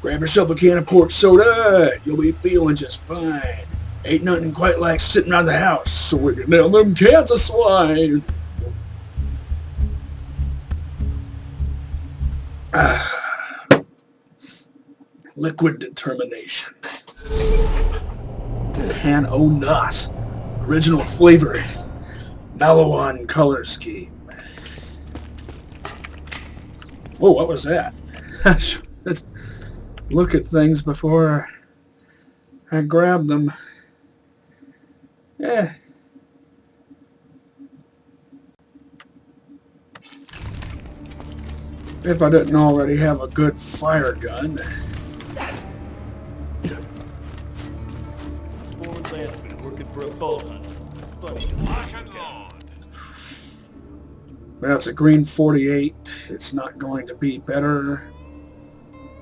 Grab yourself a can of port soda. You'll be feeling just fine. Ain't nothing quite like sitting around the house so we can nail them cans of swine. Liquid determination. Pan o' Nos. Original flavor. Malawan color scheme. Whoa, what was that? Look at things before I grab them. Yeah. If I didn't already have a good fire gun. Borderlands been working for a bow hunter. Well, it's a green 48. It's not going to be better,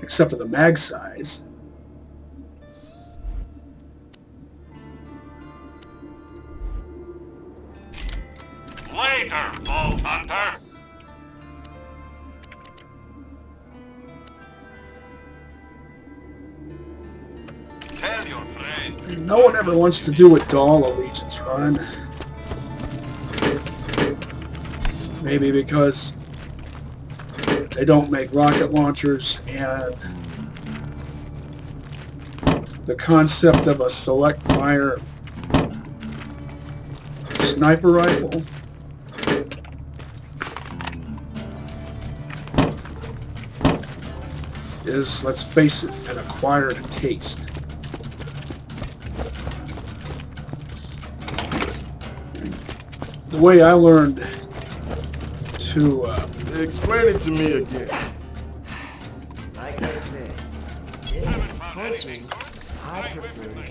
except for the mag size. Later, Bolt Hunter. Tell your friend. No one ever wants to do a Dahl Allegiance run. Maybe because they don't make rocket launchers and the concept of a select fire sniper rifle is, let's face it, an acquired taste. The way I learned to explain it to me again. Like I said, instead of punching, I prefer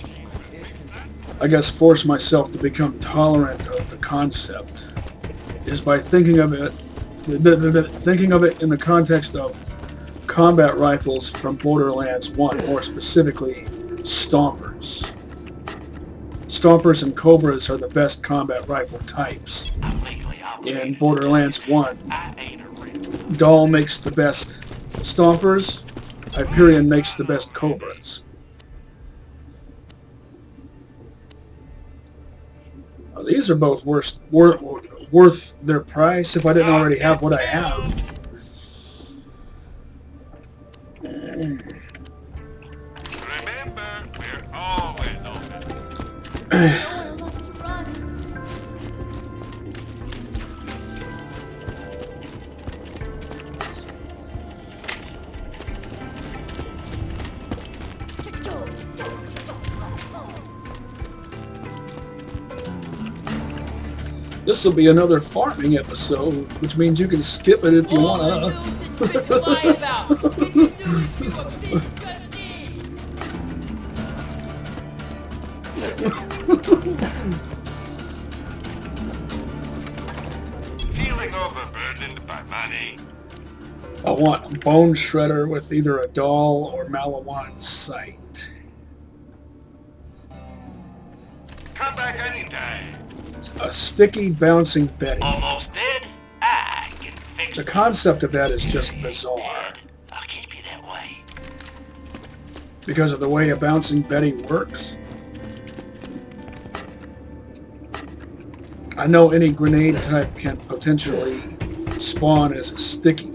I guess force myself to become tolerant of the concept is by thinking of it in the context of combat rifles from Borderlands 1, more specifically Stompers. Stompers and Cobras are the best combat rifle types. In Borderlands 1, Dahl makes the best Stompers, Hyperion makes the best Cobras. These are both worth their price if I didn't already have what I have. Remember, we're always open. This will be another farming episode, which means you can skip it if you want to. Feeling overburdened by money. I want a bone shredder with either a Dahl or Malawan sight. Come back anytime. A sticky bouncing Betty. Almost dead? I can fix The concept of that is just bizarre. I'll keep you that way. Because of the way a bouncing Betty works. I know any grenade type can potentially spawn as a sticky.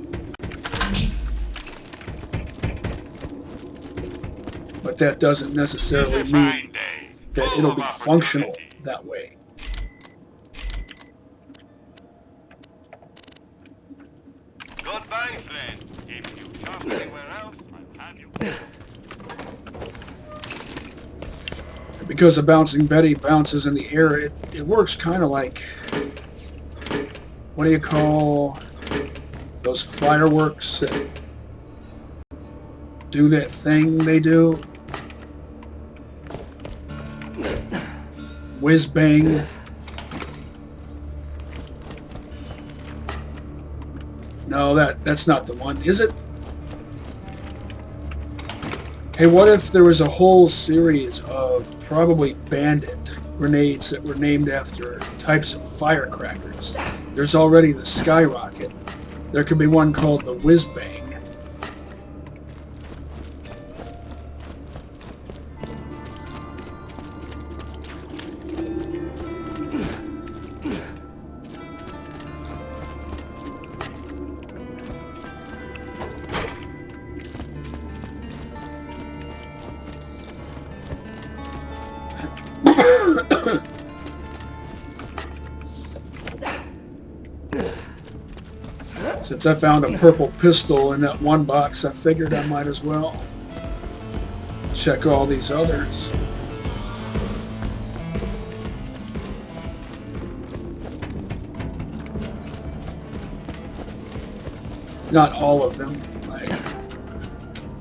But that doesn't necessarily mean that it'll be functional that way. Goodbye, friend. If you jump anywhere else, I'll have you. Because a bouncing Betty bounces in the air, it works kind of like, what do you call those fireworks that do that thing they do? Whiz bang. No, that's not the one, is it? Hey, what if there was a whole series of probably bandit grenades that were named after types of firecrackers? There's already the Skyrocket. There could be one called the Whiz Bang. Since I found a purple pistol in that one box, I figured I might as well check all these others. Not all of them.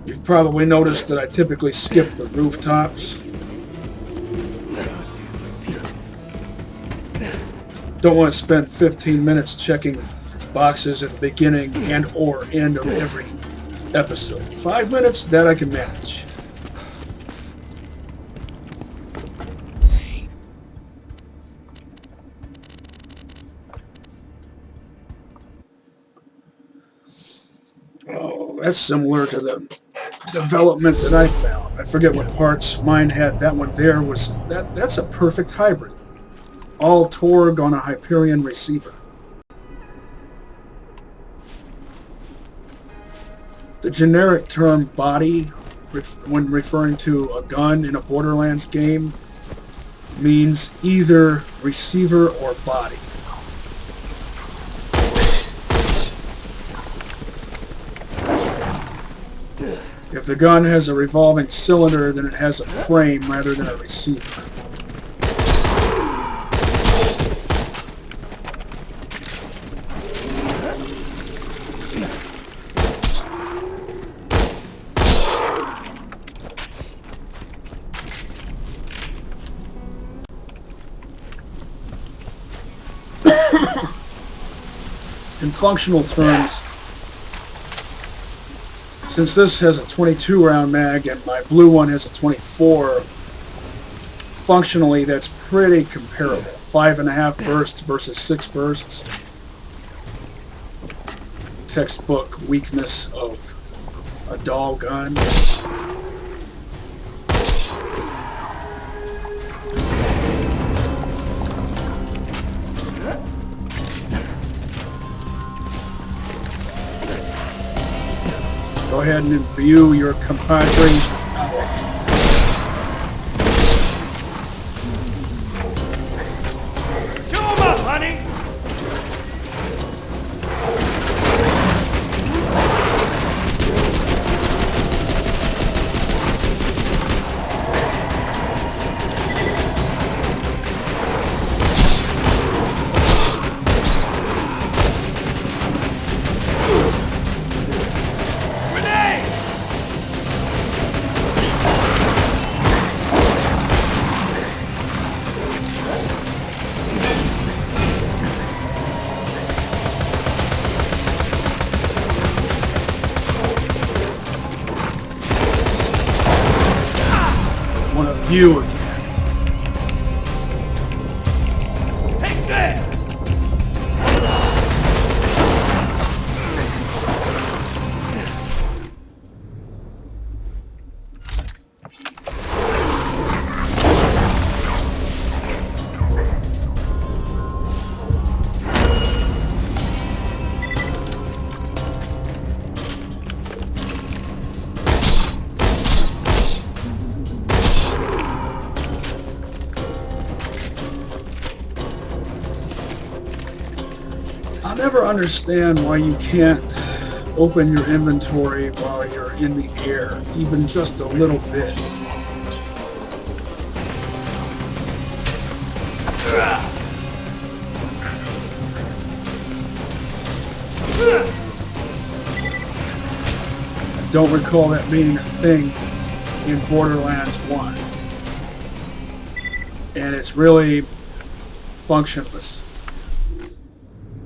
You've probably noticed that I typically skip the rooftops. Don't want to spend 15 minutes checking boxes at the beginning and or end of every episode. 5 minutes, that I can manage. Oh, that's similar to the development that I found. I forget what parts mine had. That one there was that's a perfect hybrid. All Torg on a Hyperion receiver. The generic term body, when referring to a gun in a Borderlands game, means either receiver or body. If the gun has a revolving cylinder, then it has a frame rather than a receiver. In functional terms, since this has a 22 round mag and my blue one has a 24, functionally that's pretty comparable. 5.5 bursts versus 6 bursts. Textbook weakness of a doll gun. Go ahead and imbue your compadres. Chew 'em up, honey! You again. Take this! I'll never understand why you can't open your inventory while you're in the air, even just a little bit. I don't recall that being a thing in Borderlands 1. And it's really functionless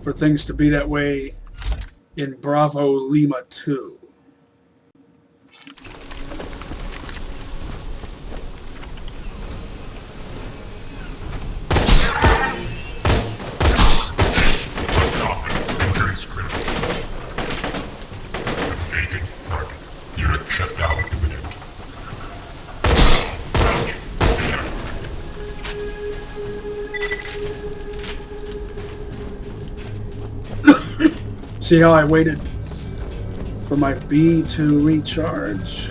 for things to be that way in Bravo Lima 2. Gaiden, target. Unit shut down imminent. See how I waited for my B to recharge?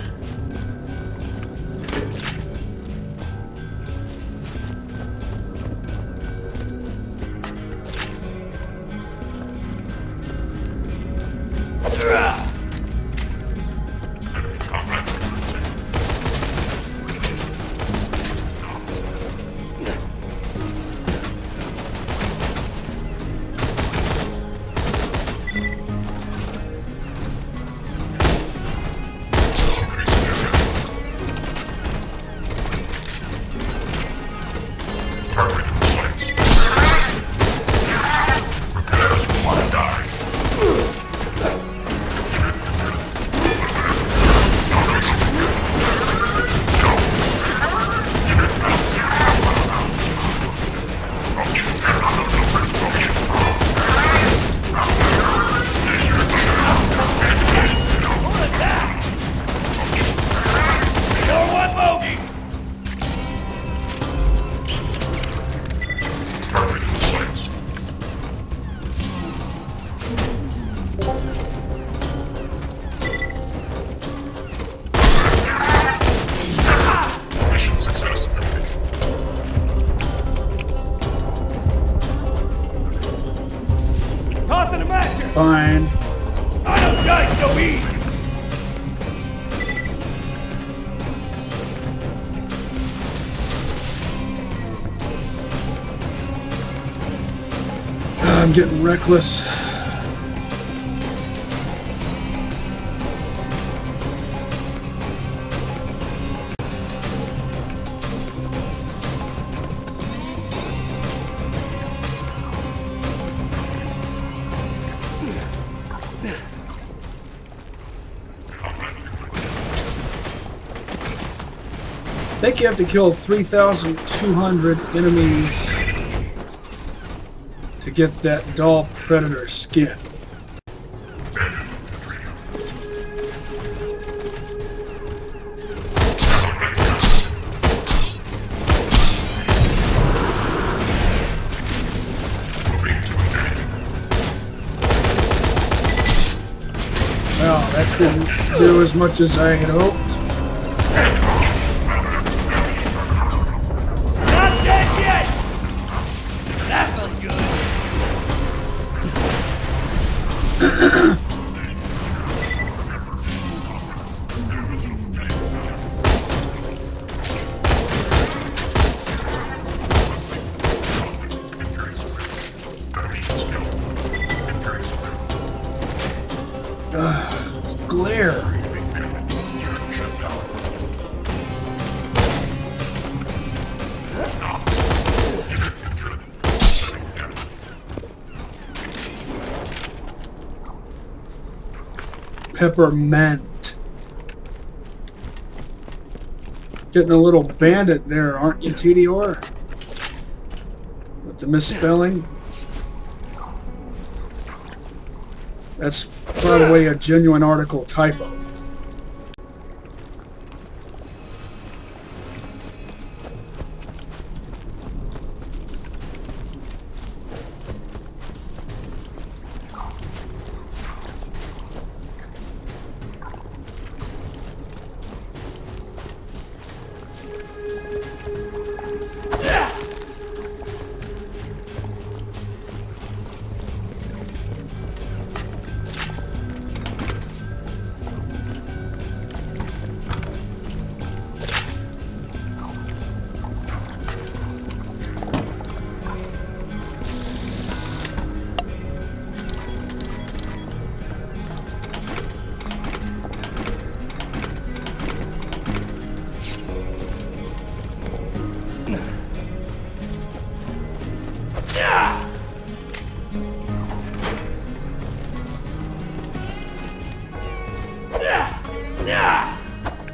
me! I'm getting reckless. I think you have to kill 3,200 enemies to get that doll predator skin. Well, that didn't do as much as I had hoped. Not dead yet! That felt good. It's glare. Peppermint. Getting a little bandit there, aren't you, TDR? With the misspelling. That's probably a genuine article typo.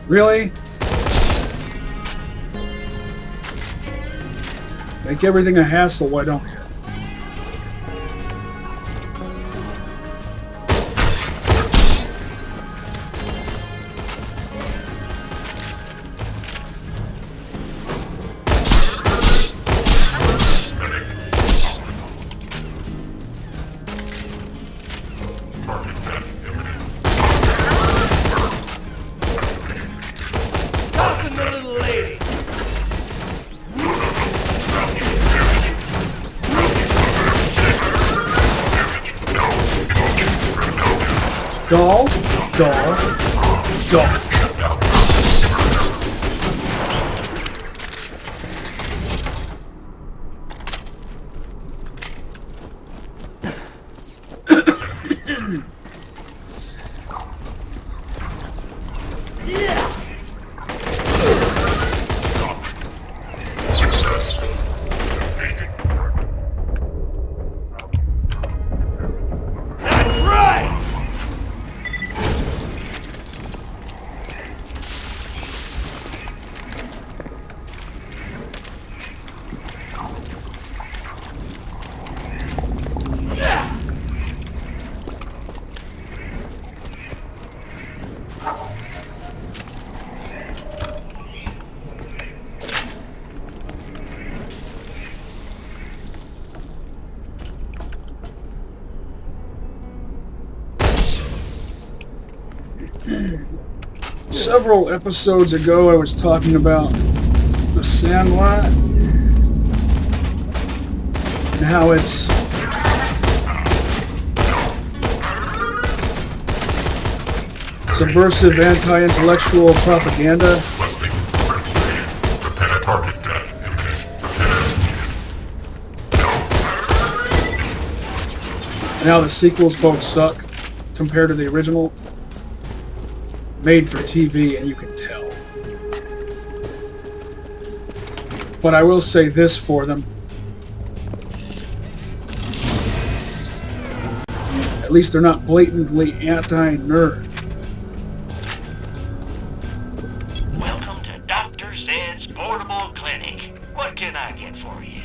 Really? Make everything a hassle, why don't you? Tossing the little lady! Doll, doll, doll. Success. That's right! Several episodes ago, I was talking about the Sandlot and how it's Subversive anti-intellectual propaganda. Requesting emergency. Prepare target death imminent. And how the sequels both suck compared to the original. Made for TV, and you can tell. But I will say this for them. At least they're not blatantly anti-nerd. Welcome to Dr. Zed's Portable Clinic. What can I get for you?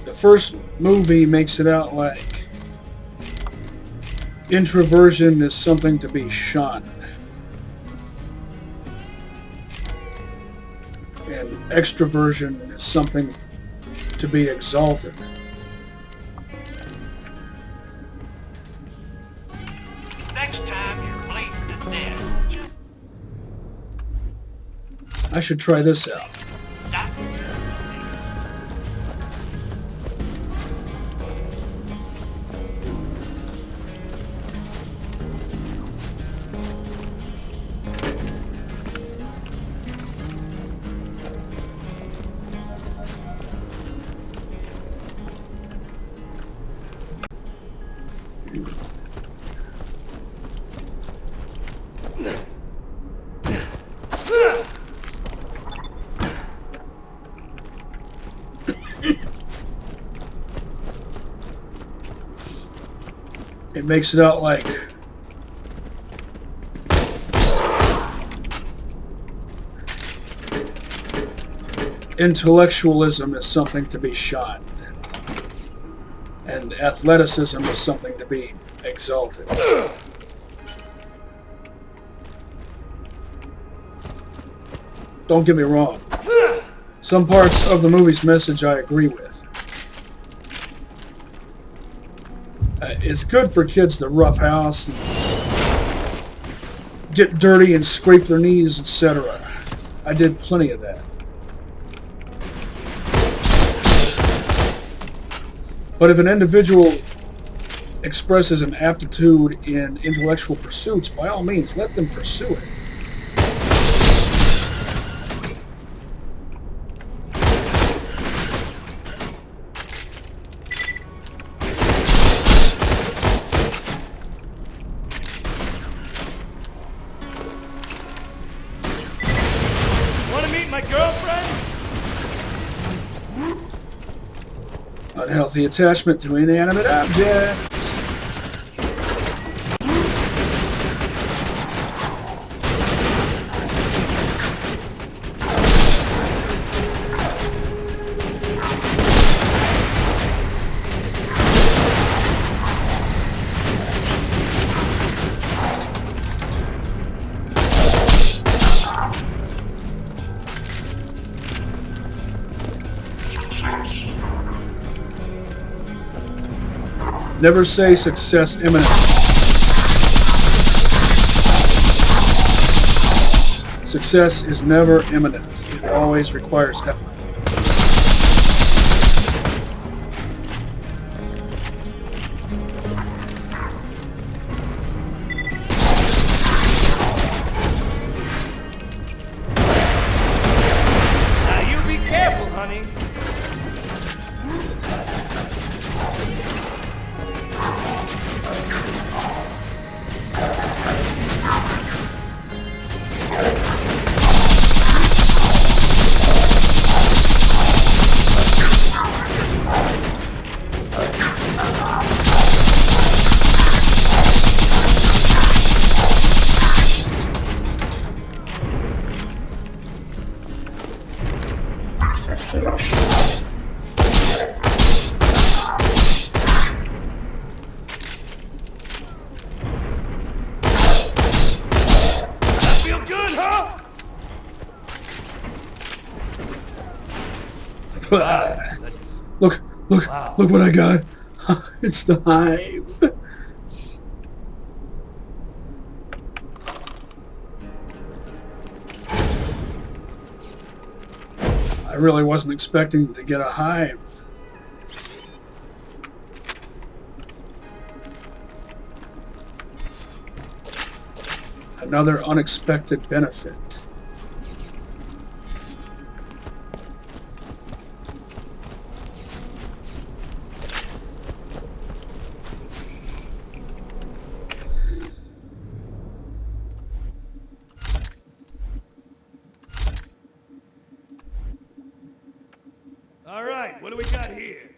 The first movie makes it out like introversion is something to be shunned. And extroversion is something to be exalted. Next time you're bleeding to death. I should try this out. It makes it out like intellectualism is something to be shunned, and athleticism is something to be exalted. Don't get me wrong. Some parts of the movie's message I agree with. It's good for kids to roughhouse, and get dirty and scrape their knees, etc. I did plenty of that. But if an individual expresses an aptitude in intellectual pursuits, by all means, let them pursue it. Unhealthy attachment to inanimate objects. Never say success imminent. Success is never imminent. It always requires effort. Now you be careful, honey. Look what I got. It's the hive. I really wasn't expecting to get a hive. Another unexpected benefit. All right, what do we got here?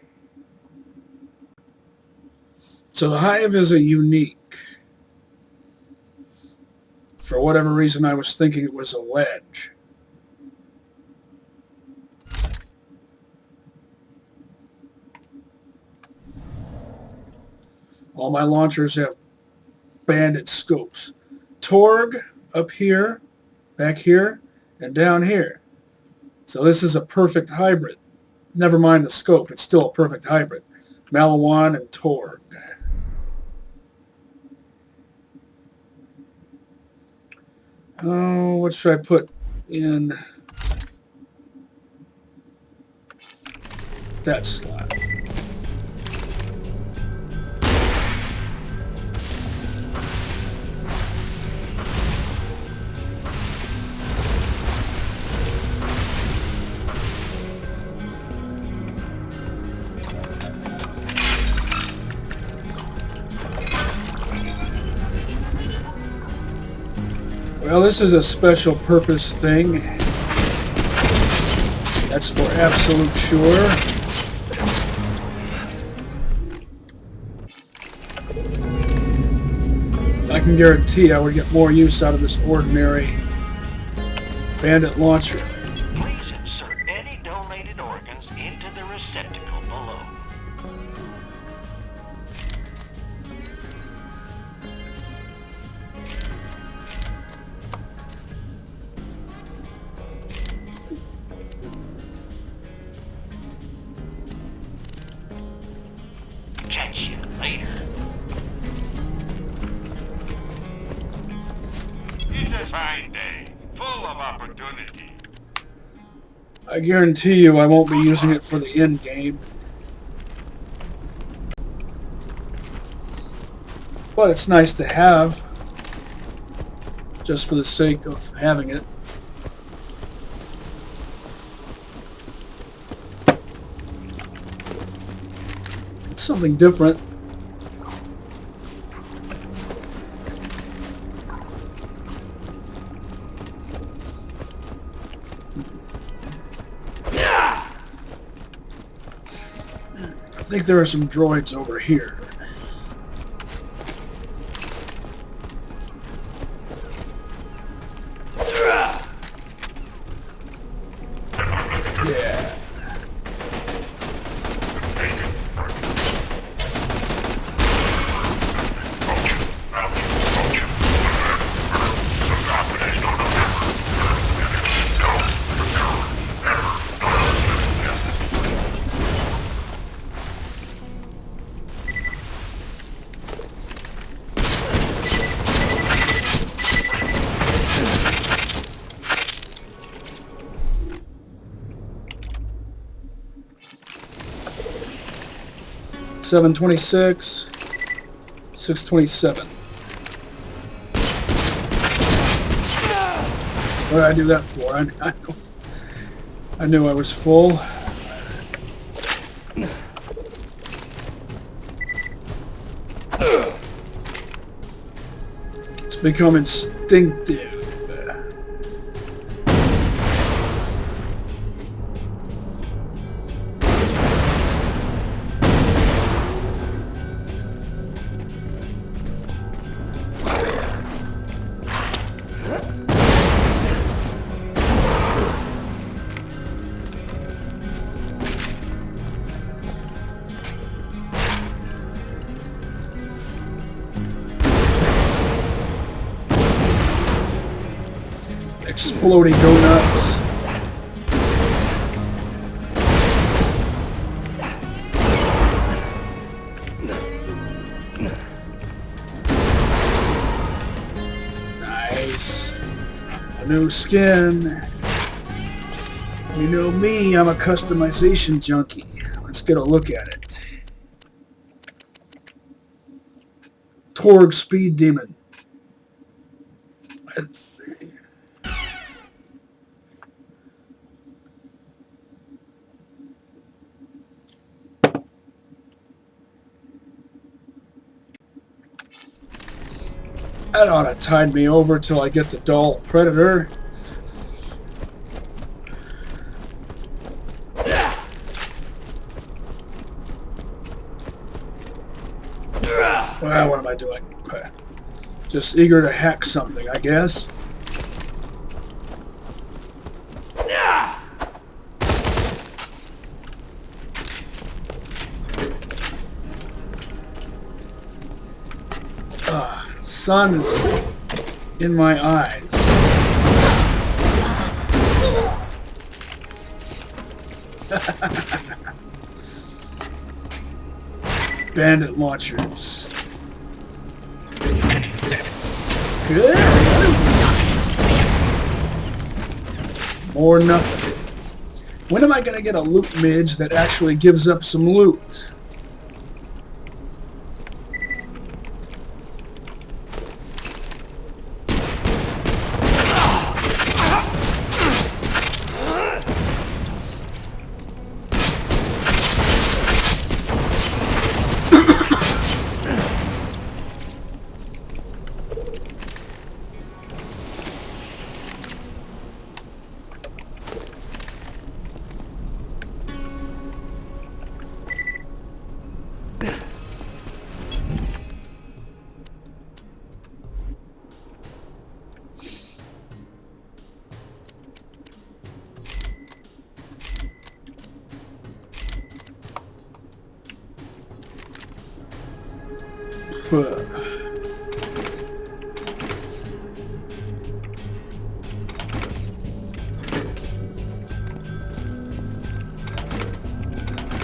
So the hive is a unique. For whatever reason, I was thinking it was a ledge. All my launchers have banded scopes. Torg up here, back here, and down here. So this is a perfect hybrid. Never mind the scope, it's still a perfect hybrid. Malawan and Torg. Oh, what should I put in that slot? Well, this is a special purpose thing. That's for absolute sure. I can guarantee I would get more use out of this ordinary bandit launcher. Please insert any donated organs into the receptacle below. Catch you later. It's a fine day, full of opportunity. I guarantee you I won't be using it for the end game. But it's nice to have, just for the sake of having it. It's something different. I think there are some droids over here. Yeah. $726, $627. What did I do that for? I knew I was full. It's become instinctive. Exploding donuts. Nice. A new skin. You know me, I'm a customization junkie. Let's get a look at it. Torg Speed Demon. Let's see. That ought to tide me over till I get the dull Predator. Well, what am I doing? Just eager to hack something, I guess. Sun's in my eyes. Bandit launchers. Good. More nothing. When am I going to get a loot midge that actually gives up some loot?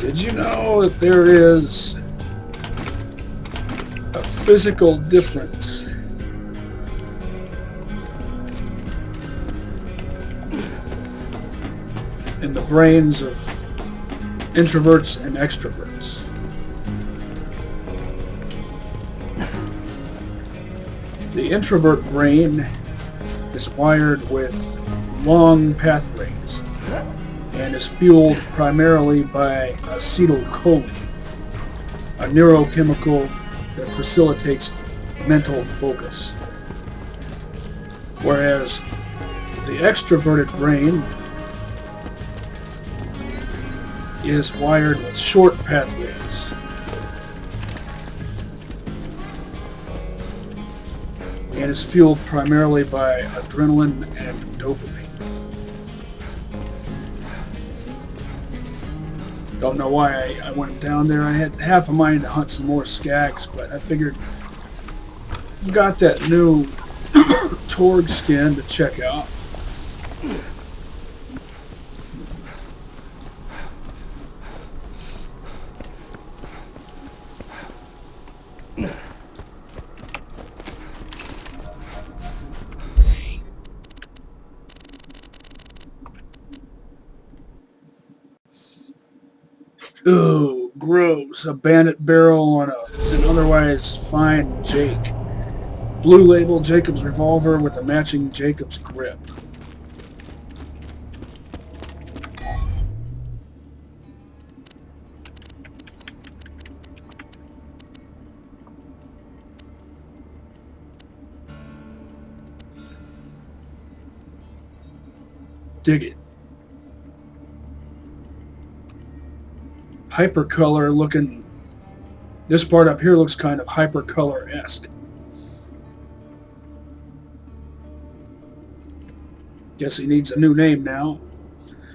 Did you know that there is a physical difference in the brains of introverts and extroverts? The introvert brain is wired with long pathways and is fueled primarily by acetylcholine, a neurochemical that facilitates mental focus. Whereas the extroverted brain is wired with short pathways. And is fueled primarily by adrenaline and dopamine. Don't know why I went down there. I had half a mind to hunt some more skags, but I figured I've got that new Torg skin to check out. Ooh, gross. A bandit barrel on an otherwise fine Jake. Blue label Jacob's revolver with a matching Jacob's grip. Dig it. Hypercolor looking. This part up here looks kind of hypercolor-esque. Guess he needs a new name now.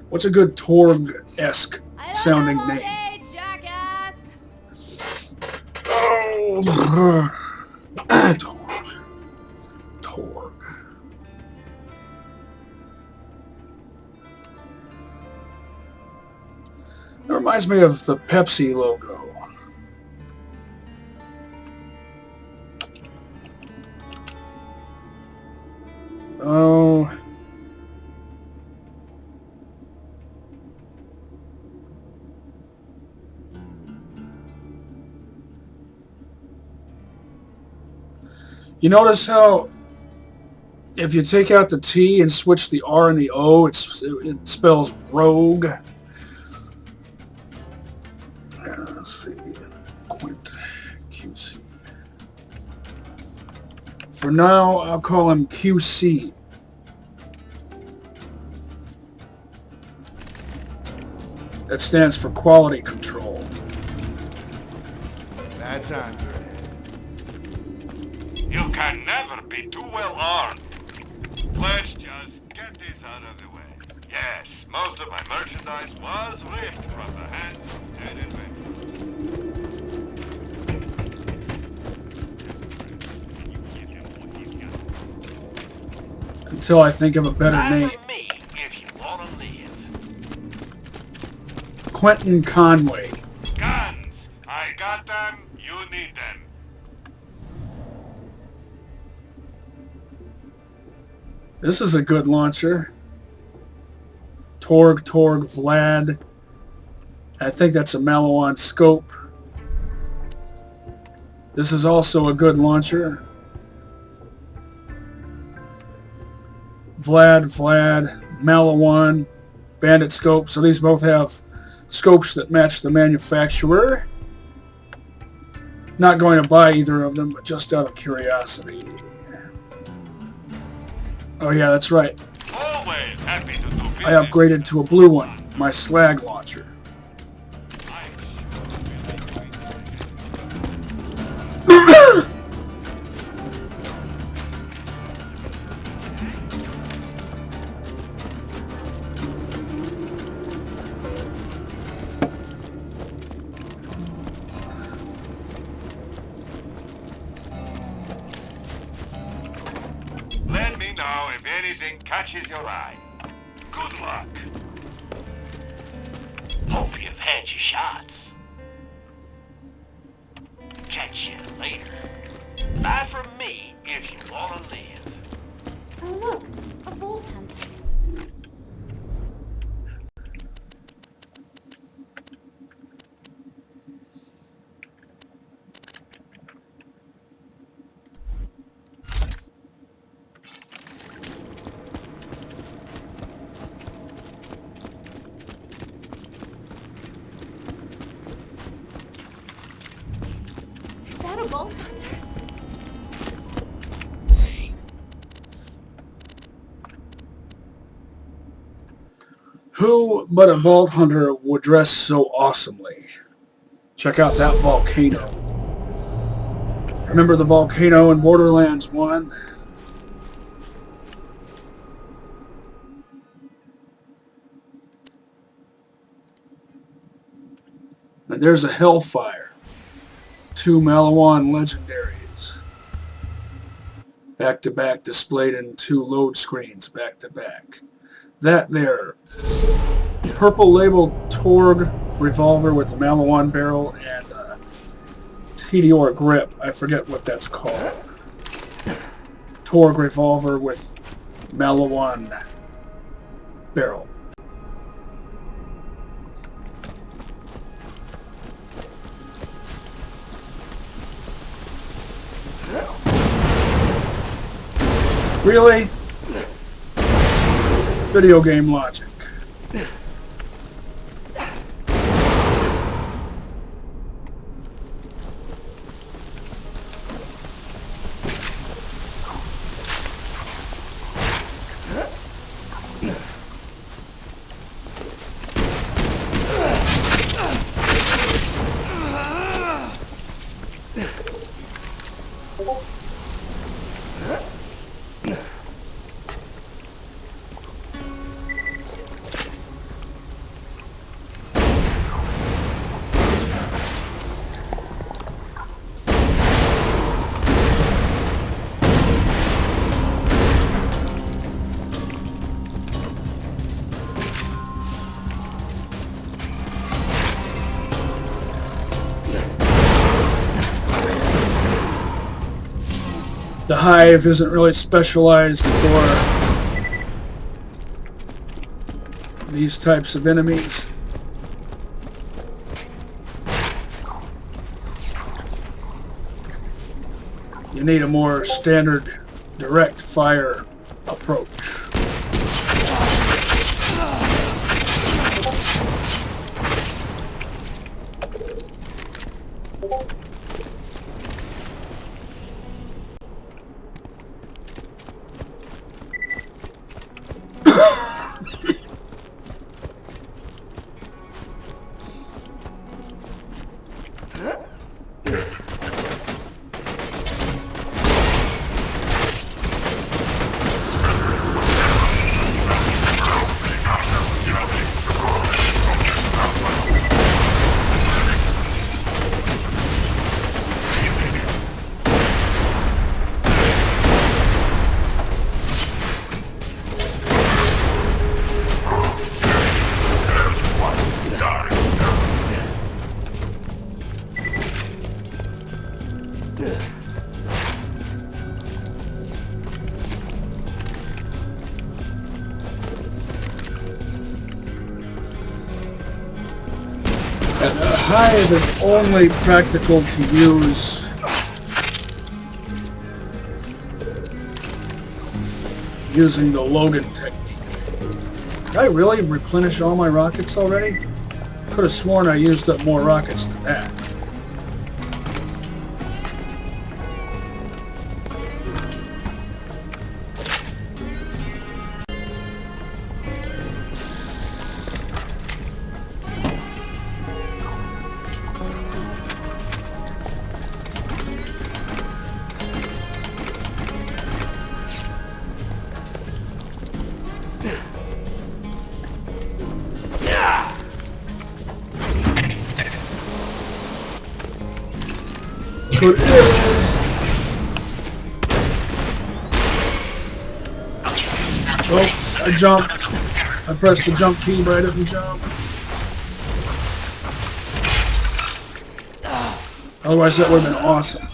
What's a good Torg-esque sounding name? Hey, jackass! Oh, Torg. That reminds me of the Pepsi logo. Oh. You notice how if you take out the T and switch the R and the O, it spells rogue. Let's see. Quint QC. For now, I'll call him QC. That stands for quality control. Bad times are ahead. You can never be too well armed. Let's just get this out of the way. Yes, most of my merchandise was ripped from the hands of dead inventors. Until I think of a better name. For me, if you want to live. Quentin Conway. Guns! I got them, you need them. This is a good launcher. Torg, Vlad. I think that's a Mallowan scope. This is also a good launcher. Vlad, Mallowan, Bandit scope. So these both have scopes that match the manufacturer. Not going to buy either of them, but just out of curiosity. Oh yeah, that's right. Always happy to do business. I upgraded to a blue one, my slag launcher. Let me know if anything catches your eye. Good luck. Hope you've had your shots. Catch you later. Bye from me if you want to live. Oh look, a vault hunter. Is that a vault hunter? Who but a vault hunter would dress so awesomely? Check out that volcano. Remember the volcano in Borderlands 1? And there's a Hellfire. 2 Mallowan legendaries. Back to back, displayed in 2 load screens, back to back. That there, purple labeled Torg revolver with a Mallowan barrel and TDR grip. I forget what that's called. Torg revolver with Mallowan barrel. Really? Video game logic. The hive isn't really specialized for these types of enemies. You need a more standard direct fire approach. Hive is only practical to use using the Logan technique. Did I really replenish all my rockets already? Could have sworn I used up more rockets than that. It is. Oh, I jumped. I pressed the jump key, but I didn't jump. Otherwise, that would have been awesome.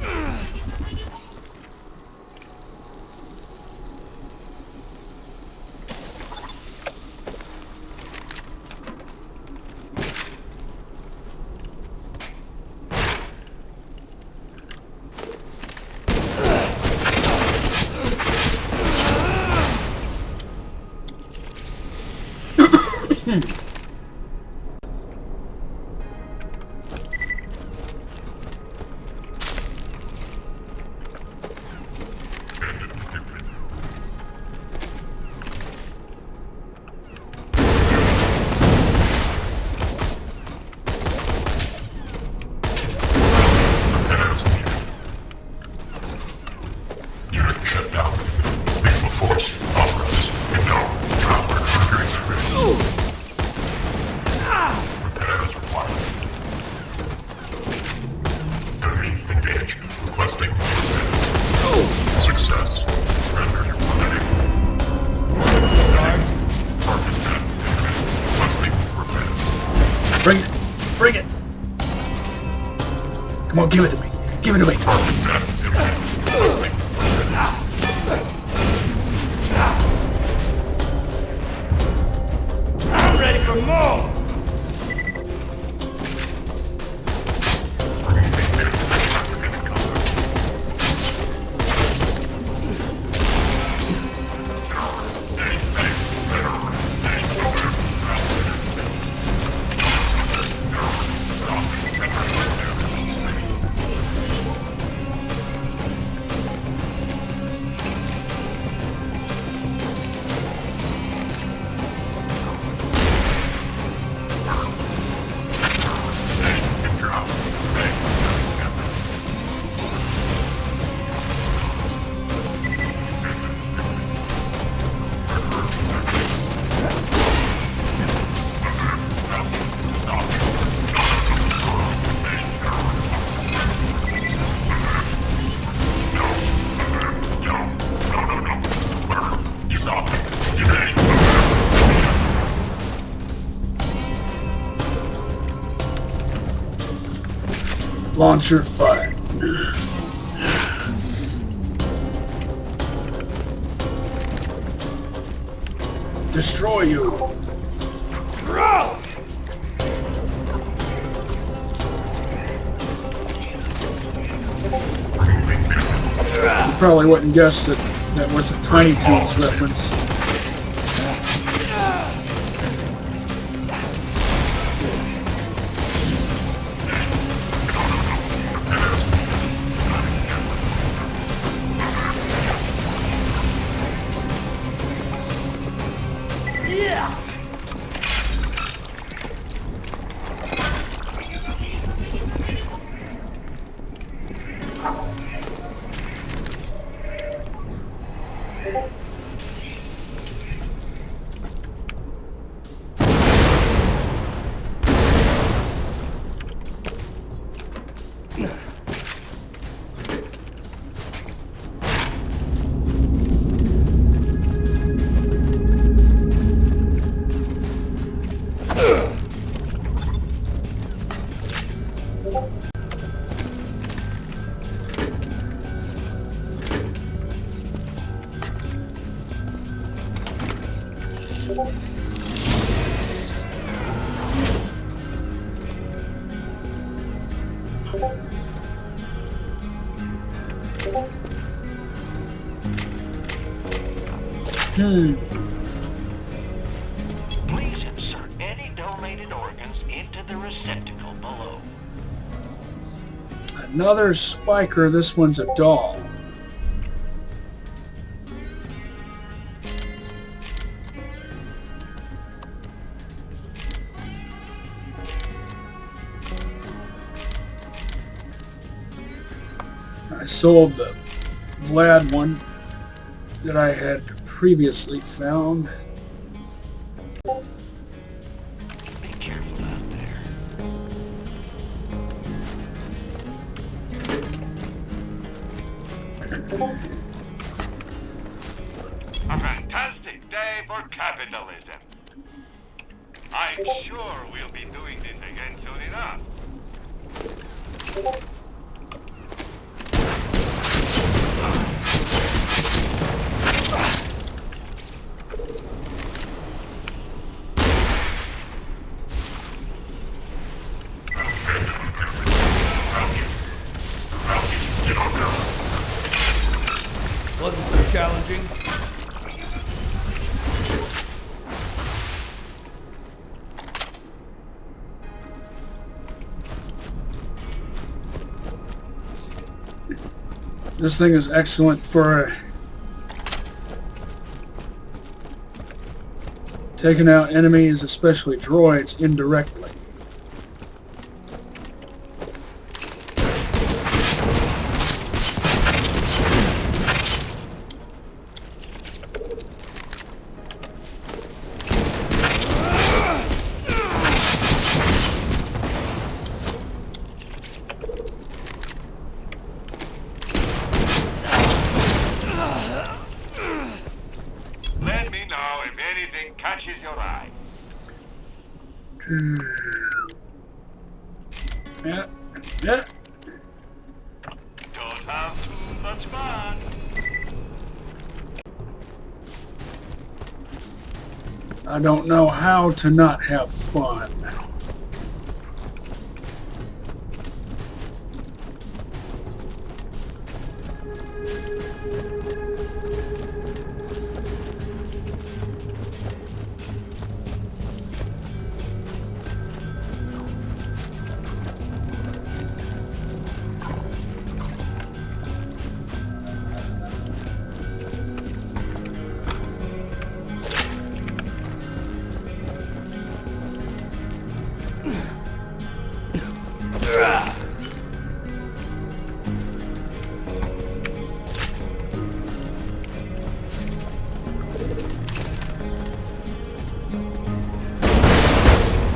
Bring it! Bring it! Come on, give it to me! Give it to me! I'm ready for more! Launcher fire. Destroy you. Gross! probably wouldn't guess that that was a Tiny Toons reference. Please insert any donated organs into the receptacle below. Another spiker. This one's a doll. I sold the Vlad one that I had previously found. Be careful out there. A fantastic day for capitalism. I'm sure we'll be doing this again soon enough. Wasn't so challenging. This thing is excellent for taking out enemies, especially droids, indirectly. Let me know if anything catches your eye. Yeah, yeah. Don't have too much fun. I don't know how to not have fun.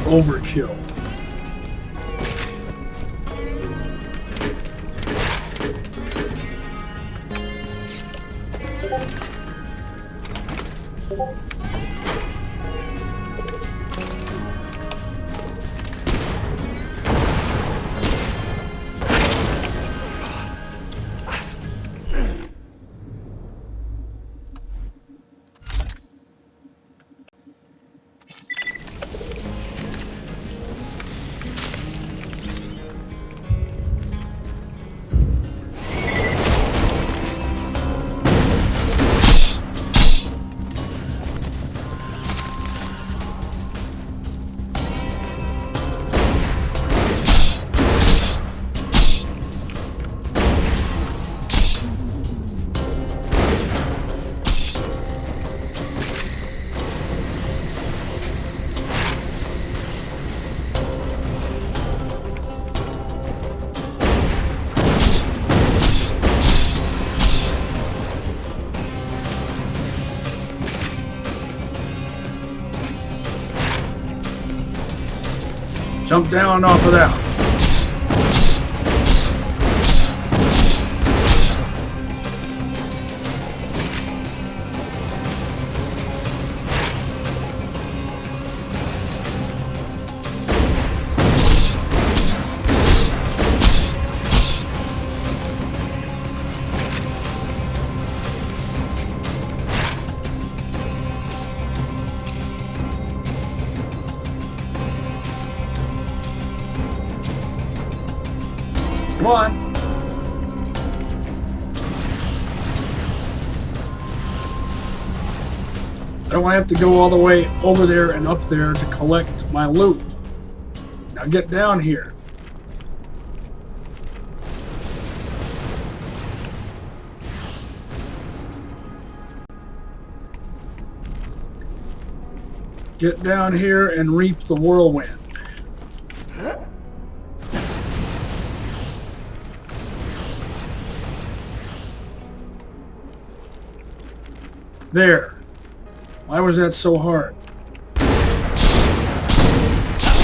Overkill. Jump down off of that. Come on. I don't want to have to go all the way over there and up there to collect my loot. Now get down here. Get down here and reap the whirlwind. There. Why was that so hard? That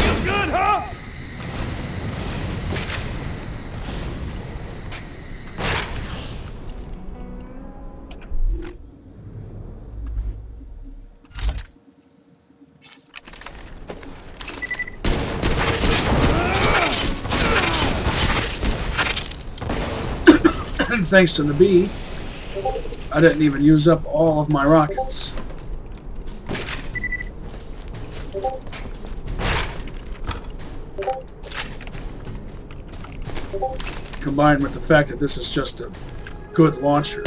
feels good, huh? And thanks to the bee, I didn't even use up all of my rockets. Combined with the fact that this is just a good launcher.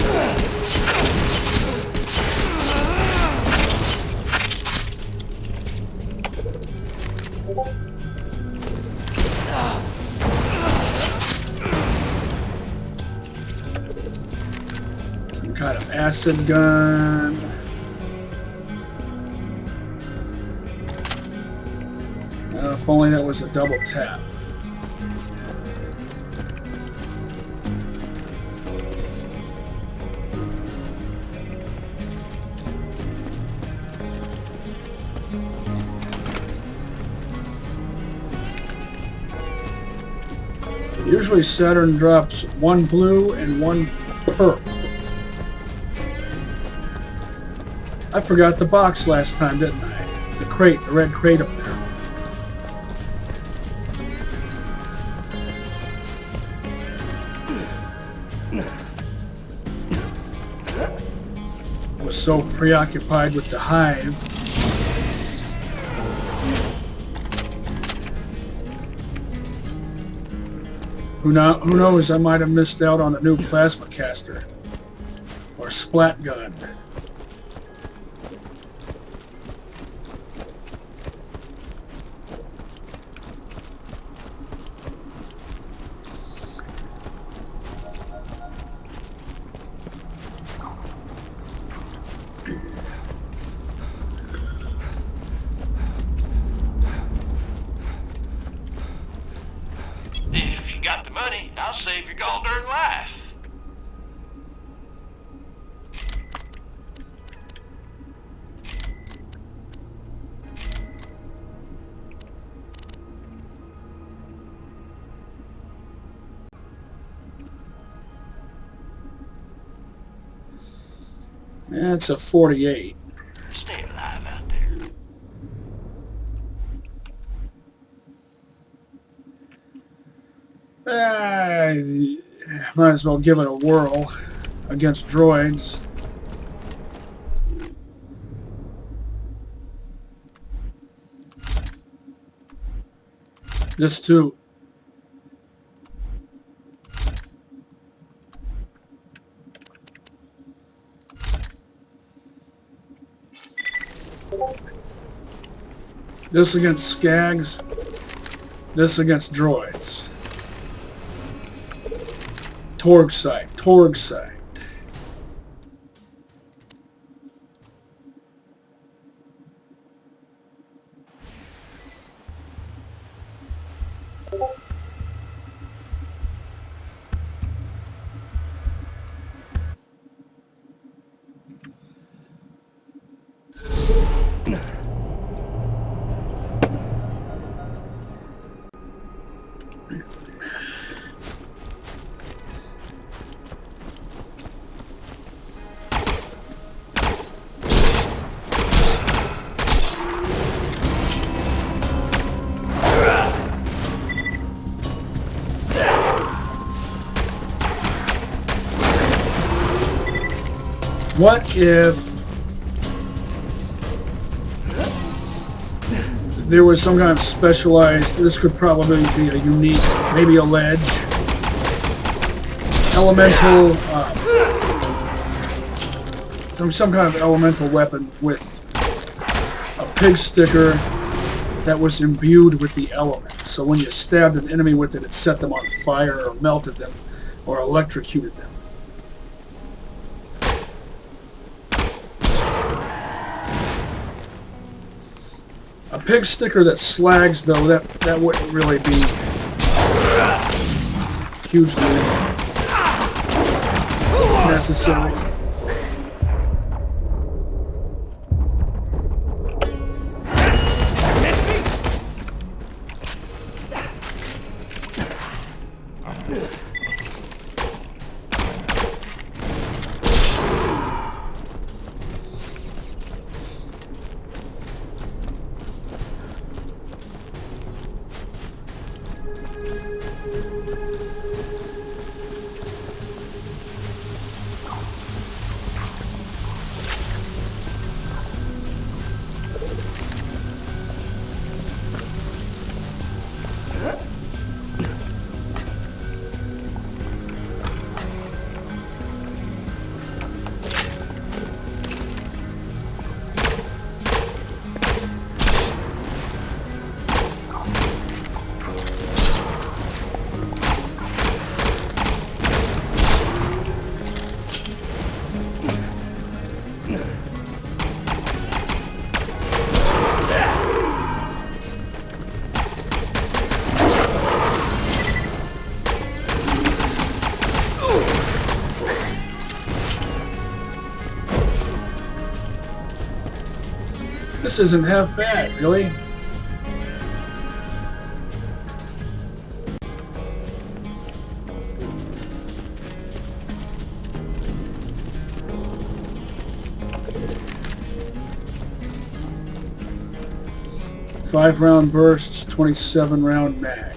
Some kind of acid gun. If only that was a double tap. Usually Saturn drops one blue and one purple. I forgot the box last time, didn't I? The crate, the red crate up there. I was so preoccupied with the hive. Who knows, I might have missed out on a new plasma caster. Or splat gun. If you got the money, I'll save your gone darn life. That's a 48. Stay alive out there. Might as well give it a whirl against droids. This too. This against skags. This against droids. Torg sight. Torg sight. What if there was some kind of specialized, this could probably be a unique, maybe a ledge, elemental, some kind of elemental weapon with a pig sticker that was imbued with the elements. So when you stabbed an enemy with it, it set them on fire or melted them or electrocuted them. A pig sticker that slags, though, that wouldn't really be hugely necessary. This isn't half bad, really. Five-round bursts, 27-round mag.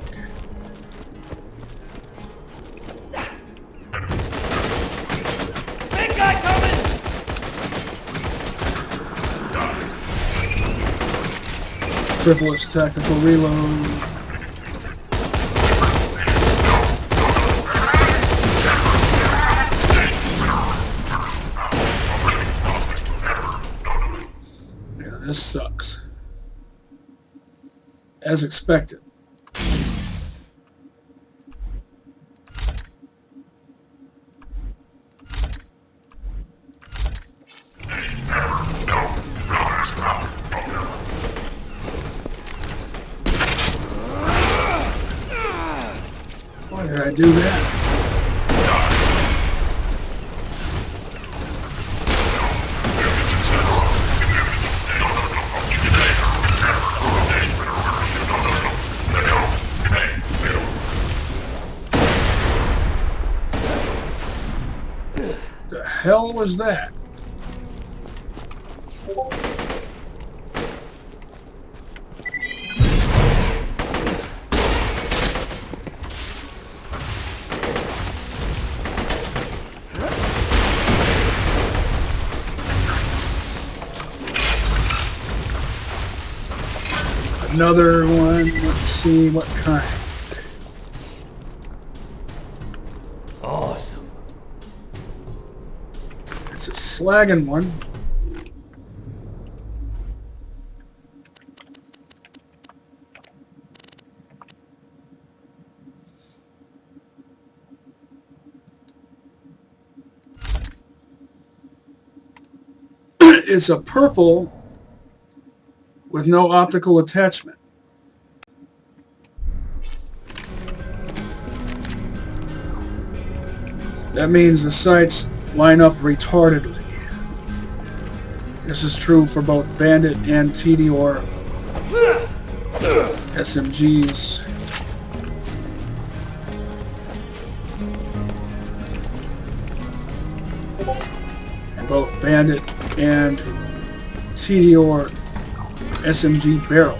Big guy coming! Frivolous tactical reload. Yeah, this sucks. As expected. Why did I do that? The hell was that? Another one. Let's see what kind. Awesome. It's a slagging one. It's a purple with no optical attachment. That means the sights line up retardedly. This is true for both Bandit and TD or SMGs. both Bandit and TDR SMG barrels.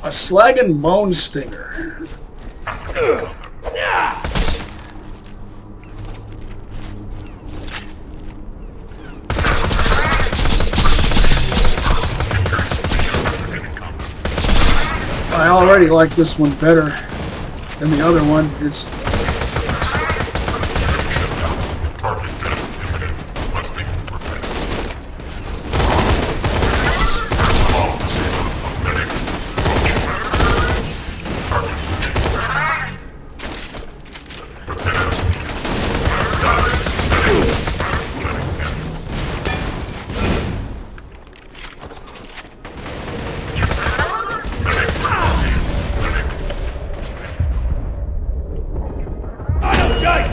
A slag and bone stinger. I already like this one better than the other one. It's Target death imminent. Must be prepared.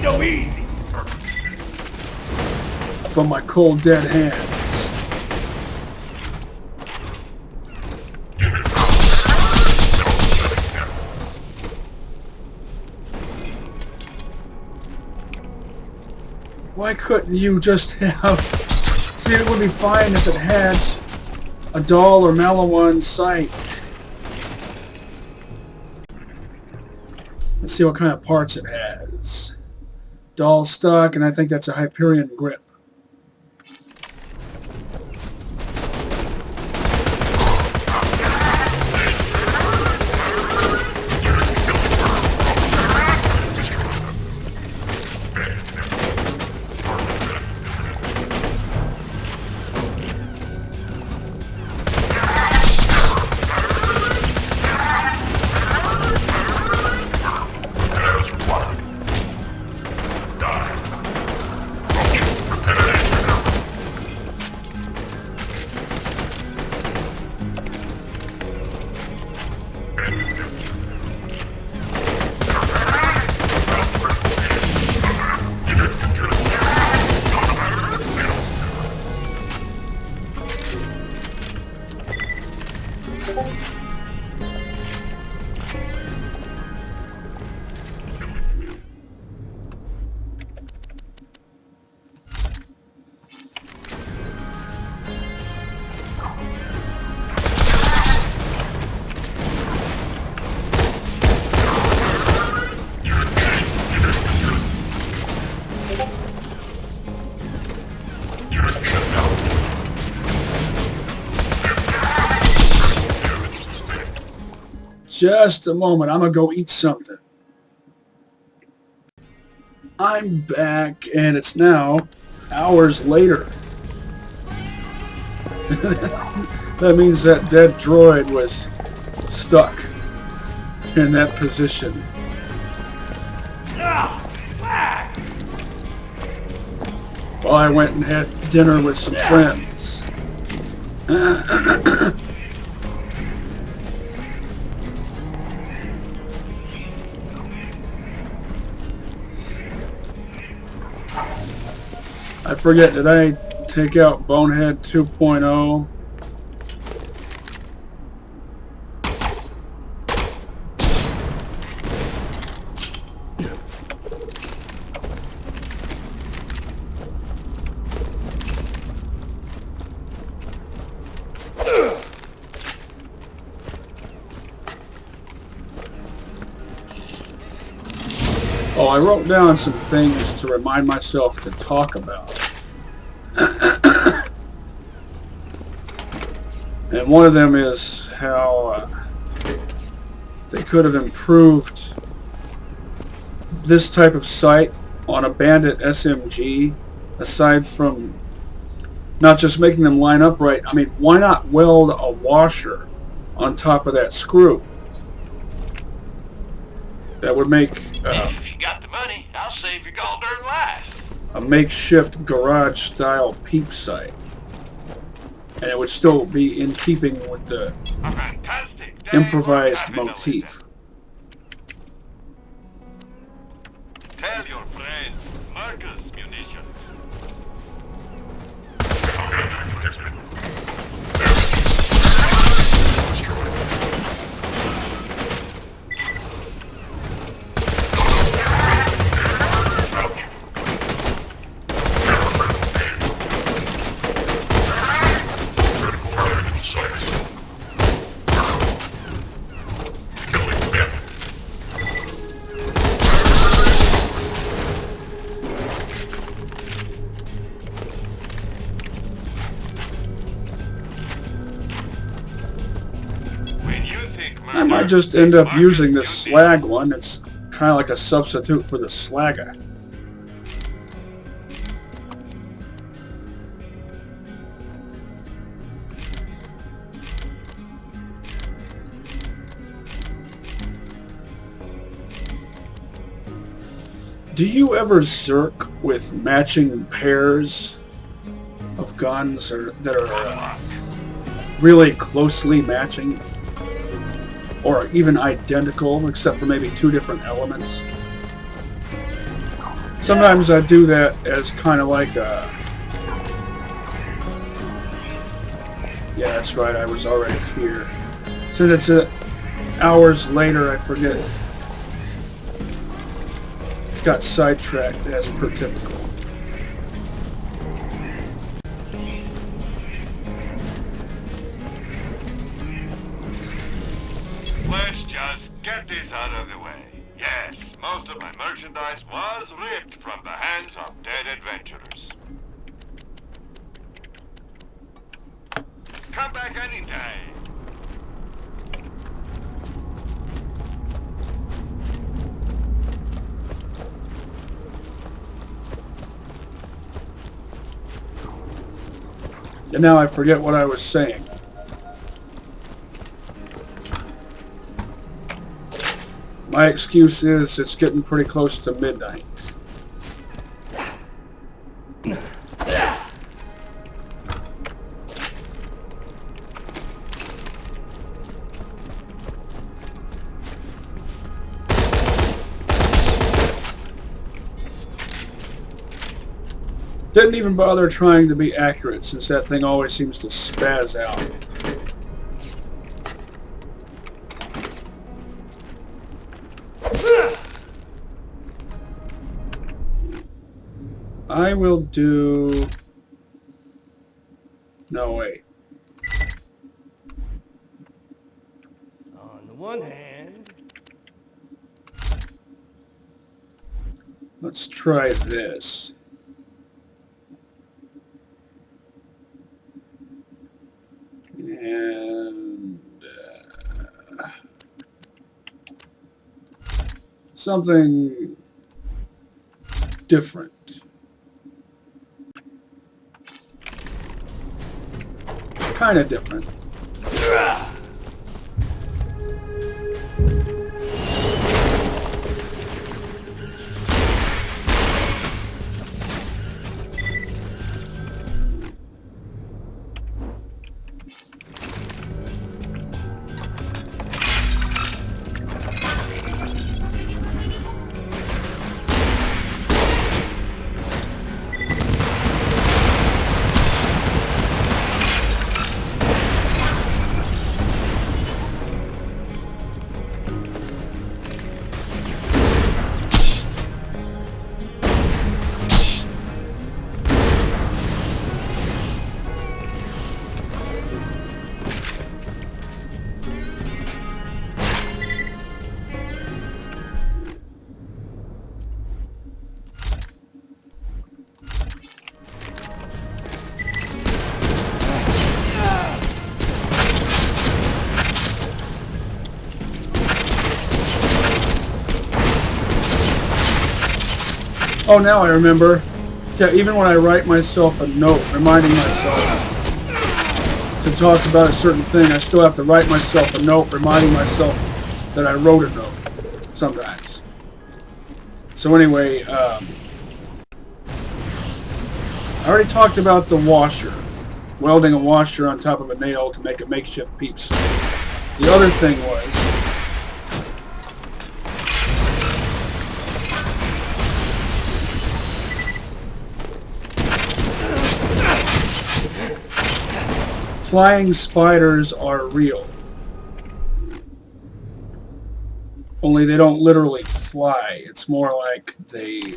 So easy. from my cold dead hands. Why couldn't you just have... See, it would be fine if it had a Dahl or Malawan sight. Let's see what kind of parts it has. Dahl stock, and I think that's a Hyperion grip. Just a moment, I'm gonna go eat something. I'm back, and it's now hours later. That means that dead droid was stuck in that position. Well, I went and had dinner with some friends. I forget, did I take out Bonehead 2.0? Oh, I wrote down some things to remind myself to talk about. And one of them is how they could have improved this type of sight on a Bandit SMG, aside from not just making them line up right. I mean, why not weld a washer on top of that screw? That would make If you got the money, I'll save your gall darn life. a makeshift garage-style peep sight. And it would still be in keeping with the A fantastic day improvised for capitalism. motif. Tell your friends, Marcus munitions. Killing them. When you think I might murder, just end up Marcus using this munitions. slag one. It's kind of like a substitute for the slagger. Do you ever zerk with matching pairs of guns or that are really closely matching? Or even identical, except for maybe two different elements? Sometimes I do that as kind of like a... Yeah, that's right, I was already here. Since it's hours later, I forget. Got sidetracked as per typical. Let's just get this out of the way. Yes, most of my merchandise was ripped from the hands of dead adventurers. Come back anytime. And now I forget what I was saying. My excuse is it's getting pretty close to midnight. Didn't even bother trying to be accurate since that thing always seems to spaz out. I will do... No, wait. On the one hand, Let's try this. And... something different. Kind of different. Oh, now I remember. Yeah, even when I write myself a note reminding myself to talk about a certain thing, I still have to write myself a note reminding myself that I wrote a note sometimes. So anyway, I already talked about the washer. Welding a washer on top of a nail to make a makeshift peeps. The other thing was flying spiders are real. Only they don't literally fly. It's more like they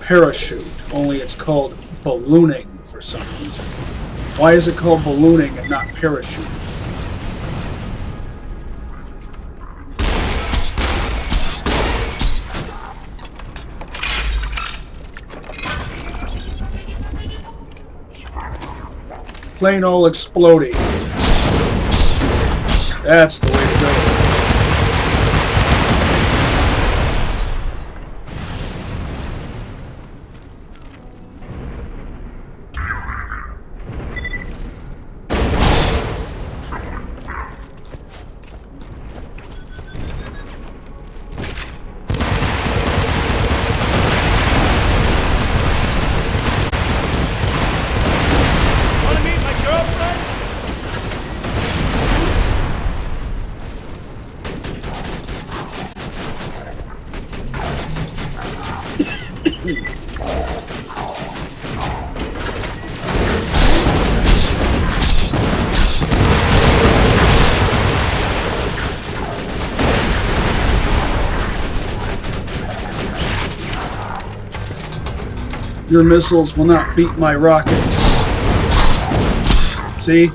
parachute. Only it's called ballooning for some reason. Why is it called ballooning and not parachuting? Plain old exploding. That's the way to go. Wanna meet my girlfriend? Your missiles will not beat my rockets. See?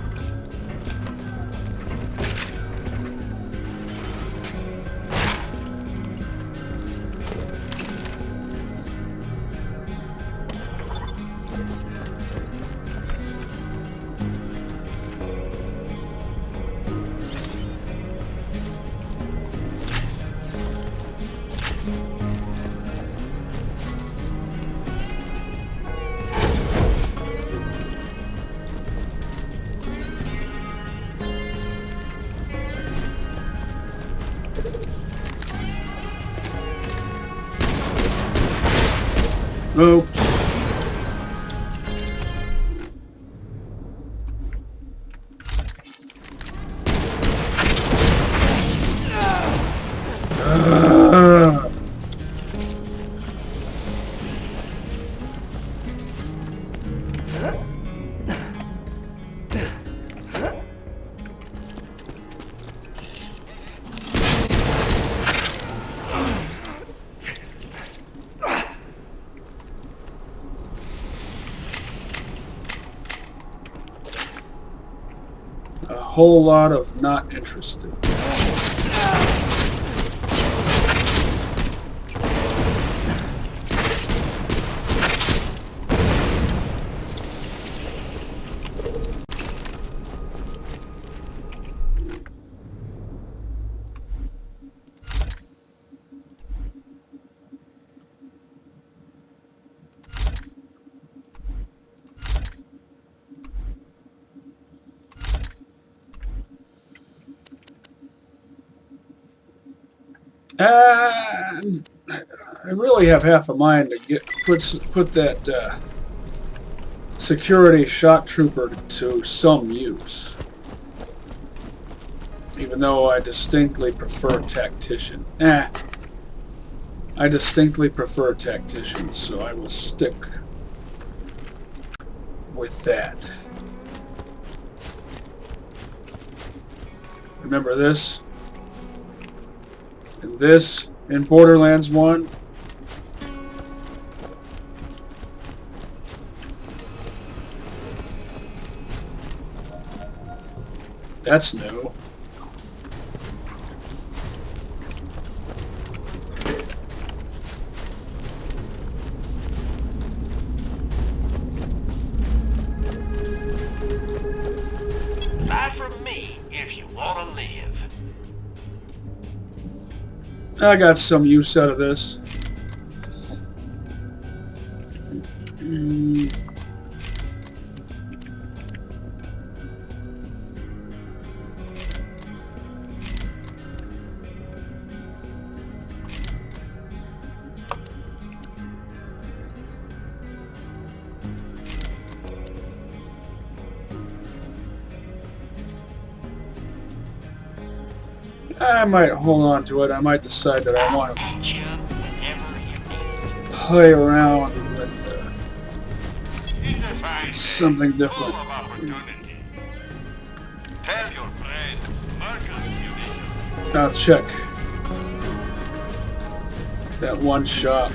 Oops. A whole lot of not interested. I really have half a mind to put that security shock trooper to some use. Even though I distinctly prefer tactician. I distinctly prefer tacticians, so I will stick with that. Remember this? And this in Borderlands 1. That's new. Buy from me if you want to live. I got some use out of this. I might hold on to it. I might decide that I want to At you whenever you need. play around with It's a fine day, something full different. of opportunity. Tell your friend, Marcus Munition. Now check that one shot.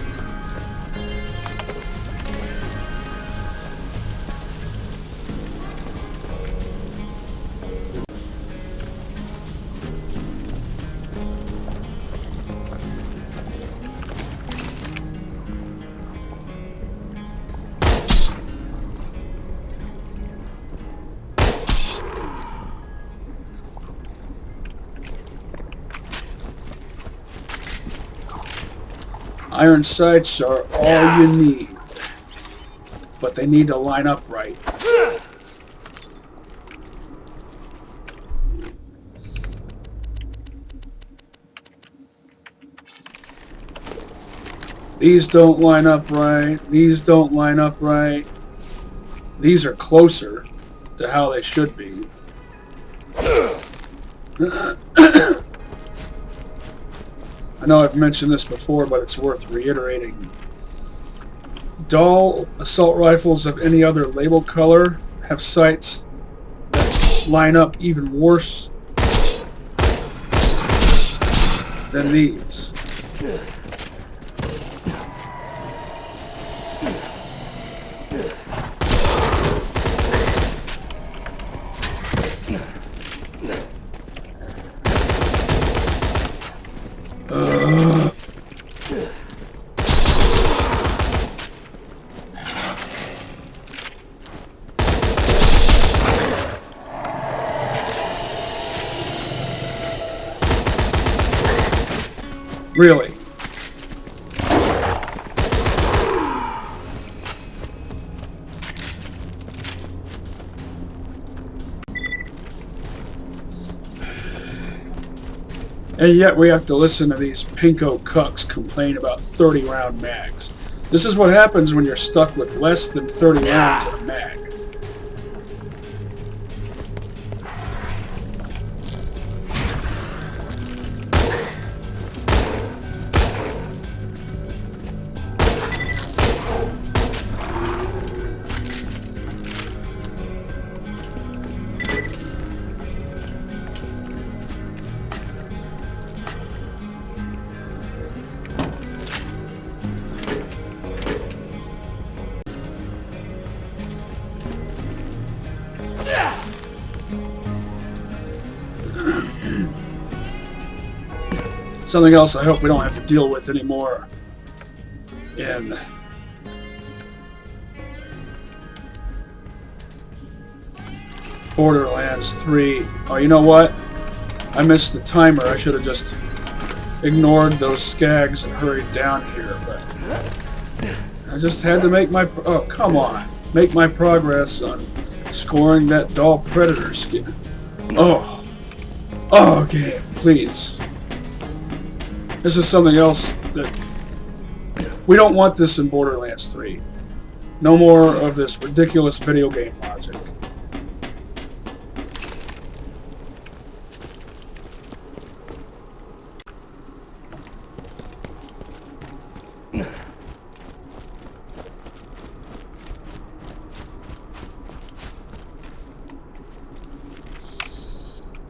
Iron sights are all you need, but they need to line up right. These don't line up right. These don't line up right. These are closer to how they should be. I know I've mentioned this before, but it's worth reiterating. Dull assault rifles of any other label color have sights that line up even worse than these. Really? And yet we have to listen to these pinko cucks complain about 30-round mags. This is what happens when you're stuck with less than 30 rounds in a mag. Something else I hope we don't have to deal with anymore in Borderlands 3. Oh, you know what? I missed the timer. I should have just ignored those skags and hurried down here, but I just had to make my... Oh, come on. Make my progress on scoring that dull predator skin. Oh. Oh, game, please. This is something else that... We don't want this in Borderlands 3. No more of this ridiculous video game logic.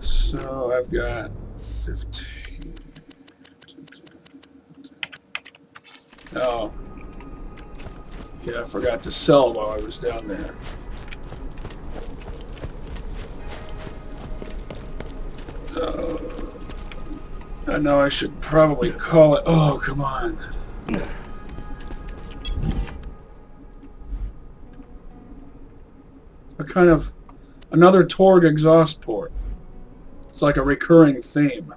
So I've got 15. Oh. Yeah, I forgot to sell while I was down there. I know I should probably call it... Oh, come on. A kind of... Another Torg exhaust port. It's like a recurring theme.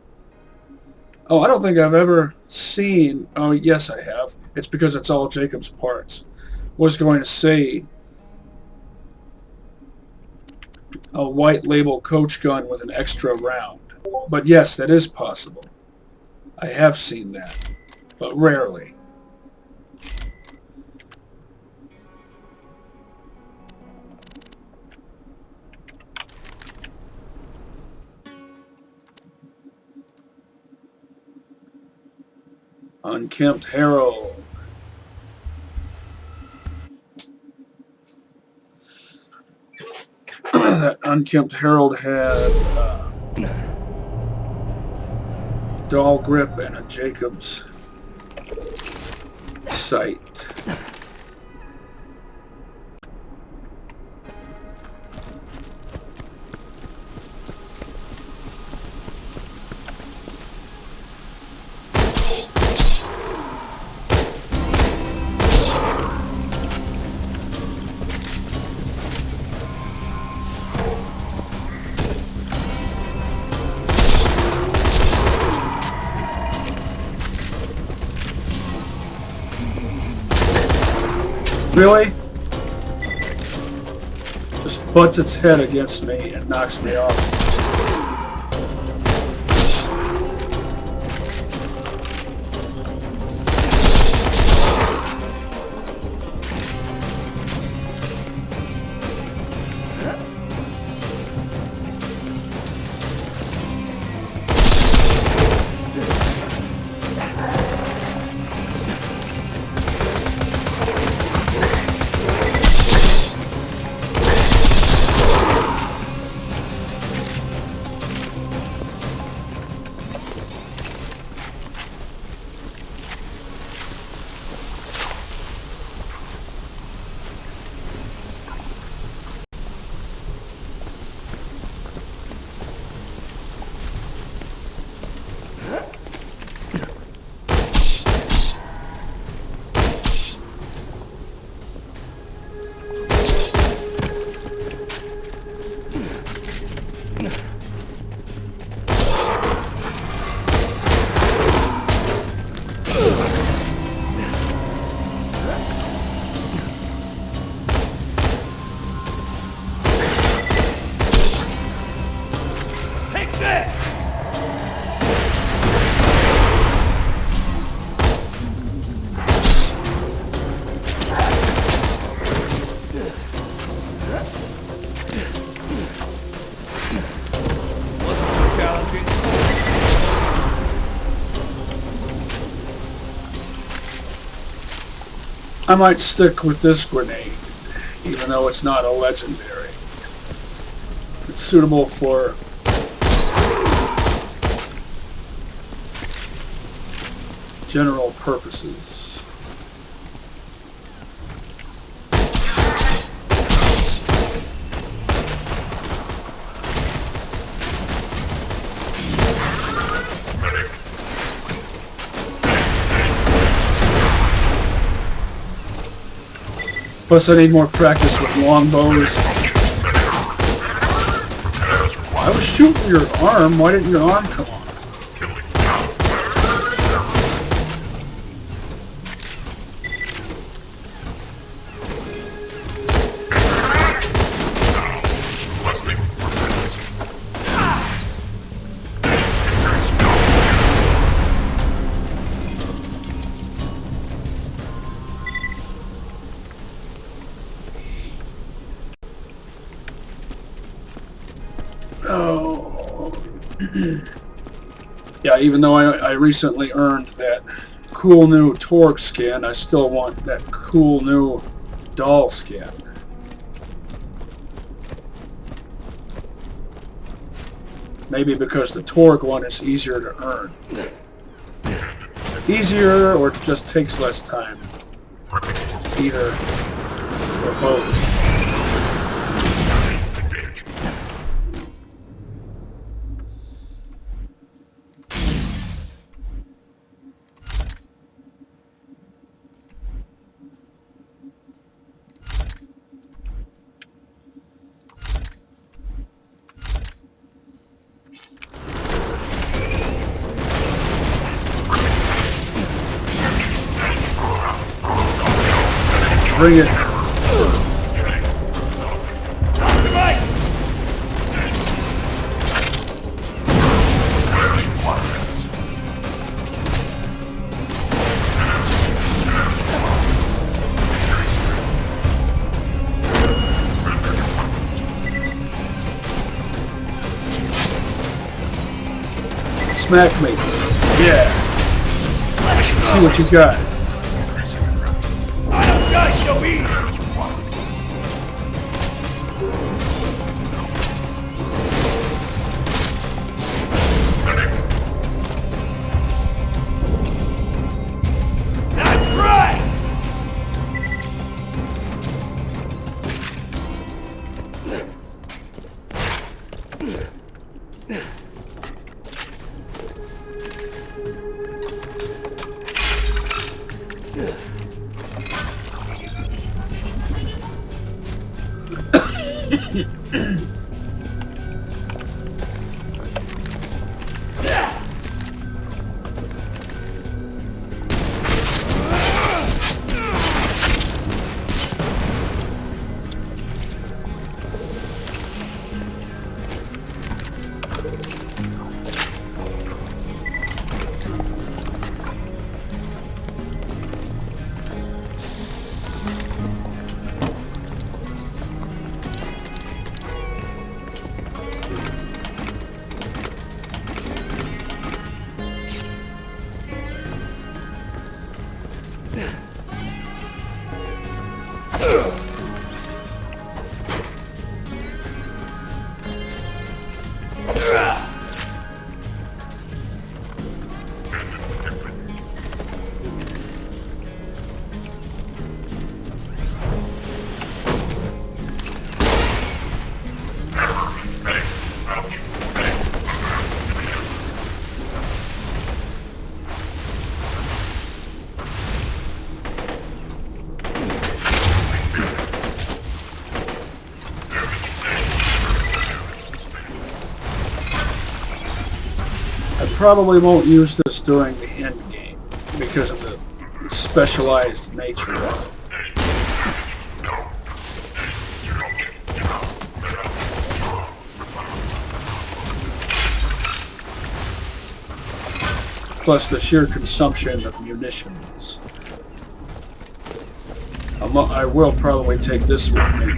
Oh, I don't think I've ever seen... Oh, yes, I have. It's because it's all Jacob's parts. was going to say a white label coach gun with an extra round. But yes, that is possible. I have seen that, but rarely. Unkempt Herald. That Unkempt Herald had dull grip and a Jacob's sight. Really? Just butts its head against me and knocks me off. I might stick with this grenade, even though it's not a legendary. It's suitable for general purposes. Plus, I need more practice with longbows. I was shooting your arm. Why didn't your arm come off? Yeah, even though I recently earned that cool new Torque skin, I still want that cool new doll skin. Maybe because the Torque one is easier to earn. Easier, or just takes less time. Either or both. Bring it. Smack me. Yeah. See what you got. I don't die so easy. That's right. Probably won't use this during the end game because of the specialized nature of it. Plus the sheer consumption of munitions. I will probably take this with me.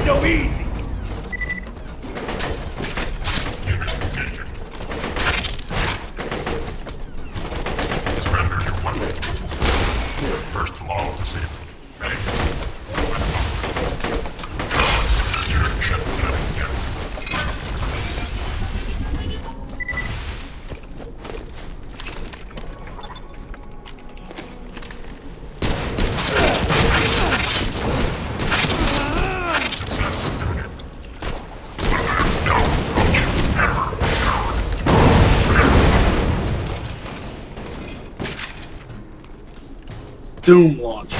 So easy. Surrender your weapon. First law of the city. Ready? Unit ship heading in. Doom launcher.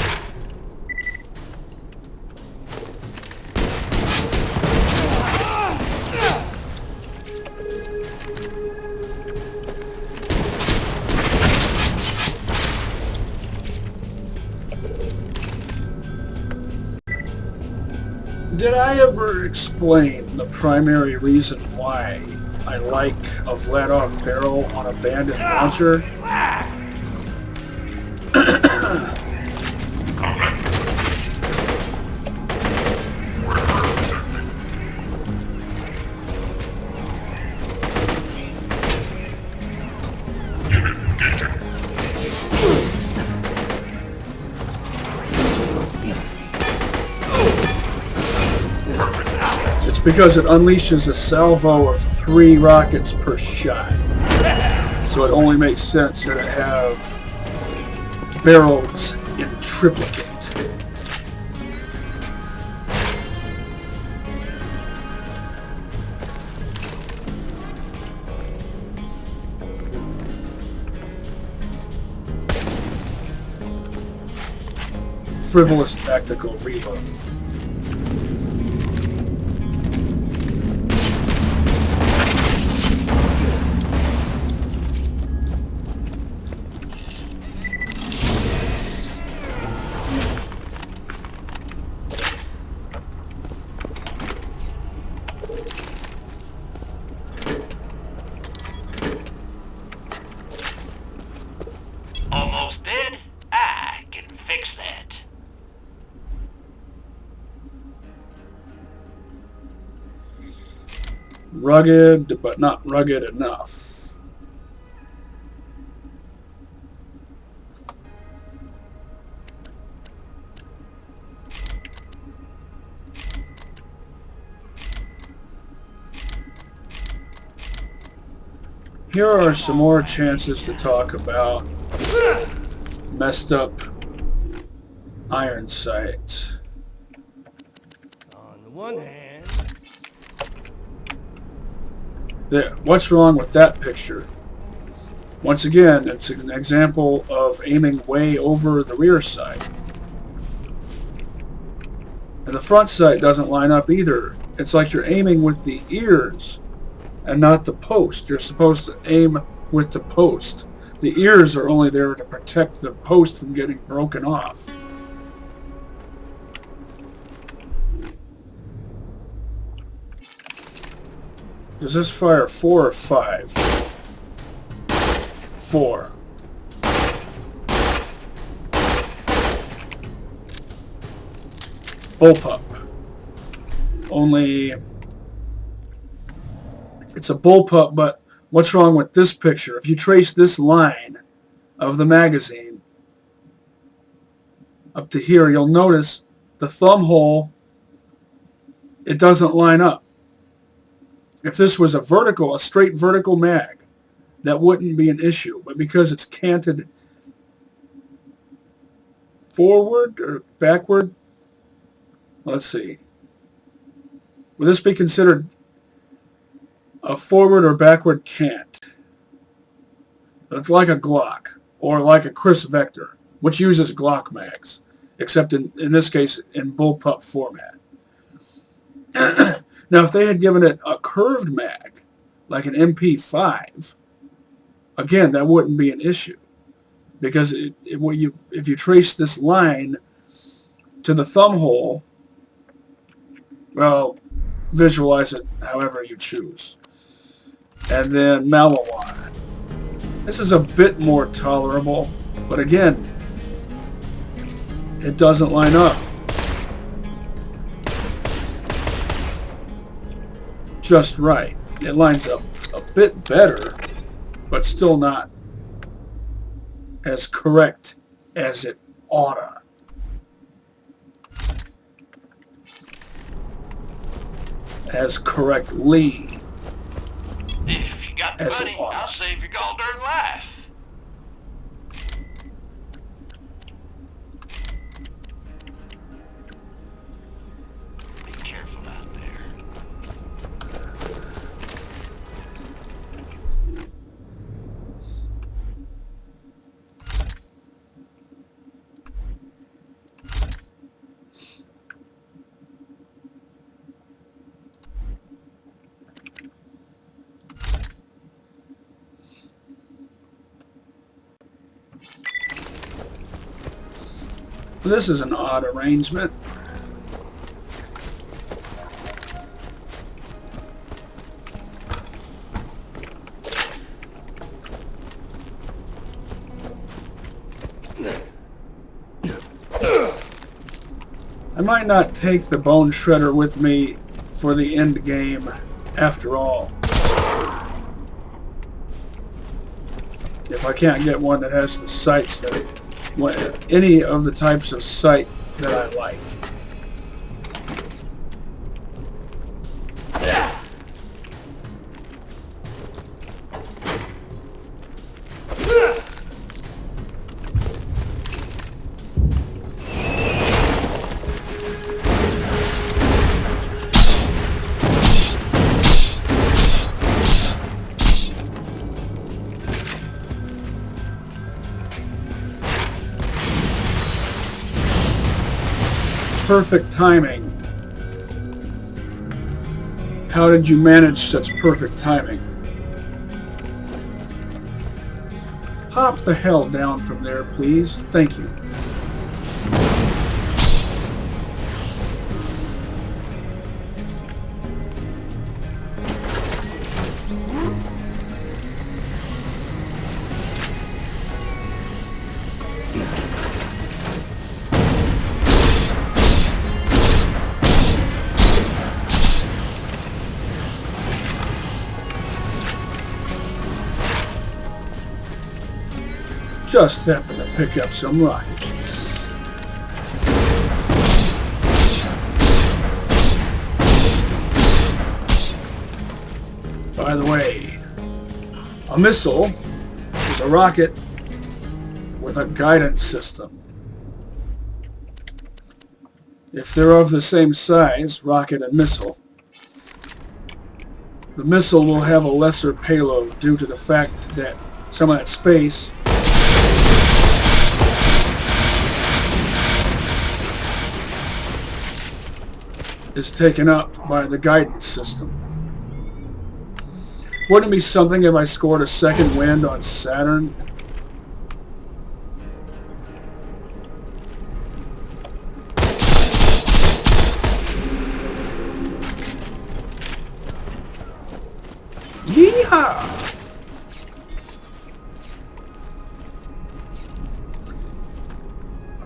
Did I ever explain the primary reason why I like a let-off barrel on a bandit launcher? It's because it unleashes a salvo of 3 rockets per shot. So it only makes sense that it have barrels in triplicate. frivolous tactical reload. Almost dead? I can fix that. Rugged, but not rugged enough. Here are some more chances to talk about messed up iron sights. On the one hand, There, what's wrong with that picture? Once again, it's an example of aiming way over the rear sight. And the front sight doesn't line up either. It's like you're aiming with the ears and not the post. You're supposed to aim with the post. The ears are only there to protect the post from getting broken off. Does this fire 4 or 5? 4. Bullpup. Only it's a bullpup, but what's wrong with this picture? If you trace this line of the magazine up to here, you'll notice the thumb hole, it doesn't line up. If this was a straight vertical mag, that wouldn't be an issue. But because it's canted forward or backward, let's see. Would this be considered a forward or backward cant? It's like a Glock or like a Chris Vector, which uses Glock mags, except in this case in bullpup format. Now, if they had given it a curved mag, like an MP5, again, that wouldn't be an issue. Because if you trace this line to the thumb hole, well, visualize it however you choose. And then Malawan. This is a bit more tolerable, but again, it doesn't line up. Just right. It lines up a bit better, but still not as correct as it oughta. As correctly If you got the as it money, oughta. I'll save your goddamn life. Be careful out there. This is an odd arrangement. I might not take the bone shredder with me for the end game after all. If I can't get one that has the sights that any of the types of sight that I like. perfect timing. How did you manage such perfect timing? Hop the hell down from there, please. Thank you. Just happened to pick up some rockets. By the way, a missile is a rocket with a guidance system. If they're of the same size, rocket and missile, the missile will have a lesser payload due to the fact that some of that space is taken up by the guidance system. Wouldn't it be something if I scored a second wind on Saturn? Yeehaw!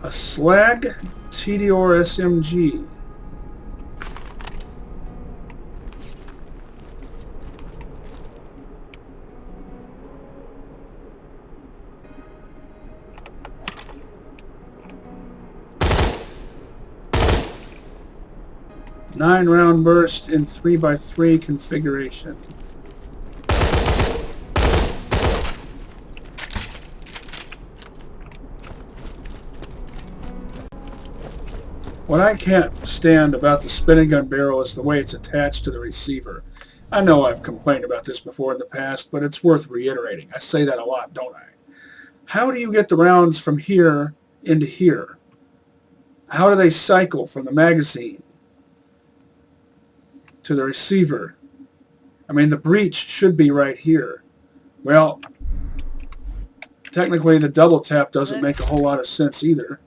A slag TDR SMG. Nine-round burst in 3x3 configuration. What I can't stand about the spinning gun barrel is the way it's attached to the receiver. I know I've complained about this before in the past, but it's worth reiterating. I say that a lot, don't I? How do you get the rounds from here into here? How do they cycle from the magazine to the receiver? I mean, the breech should be right here. Well, technically the double tap doesn't make a whole lot of sense either,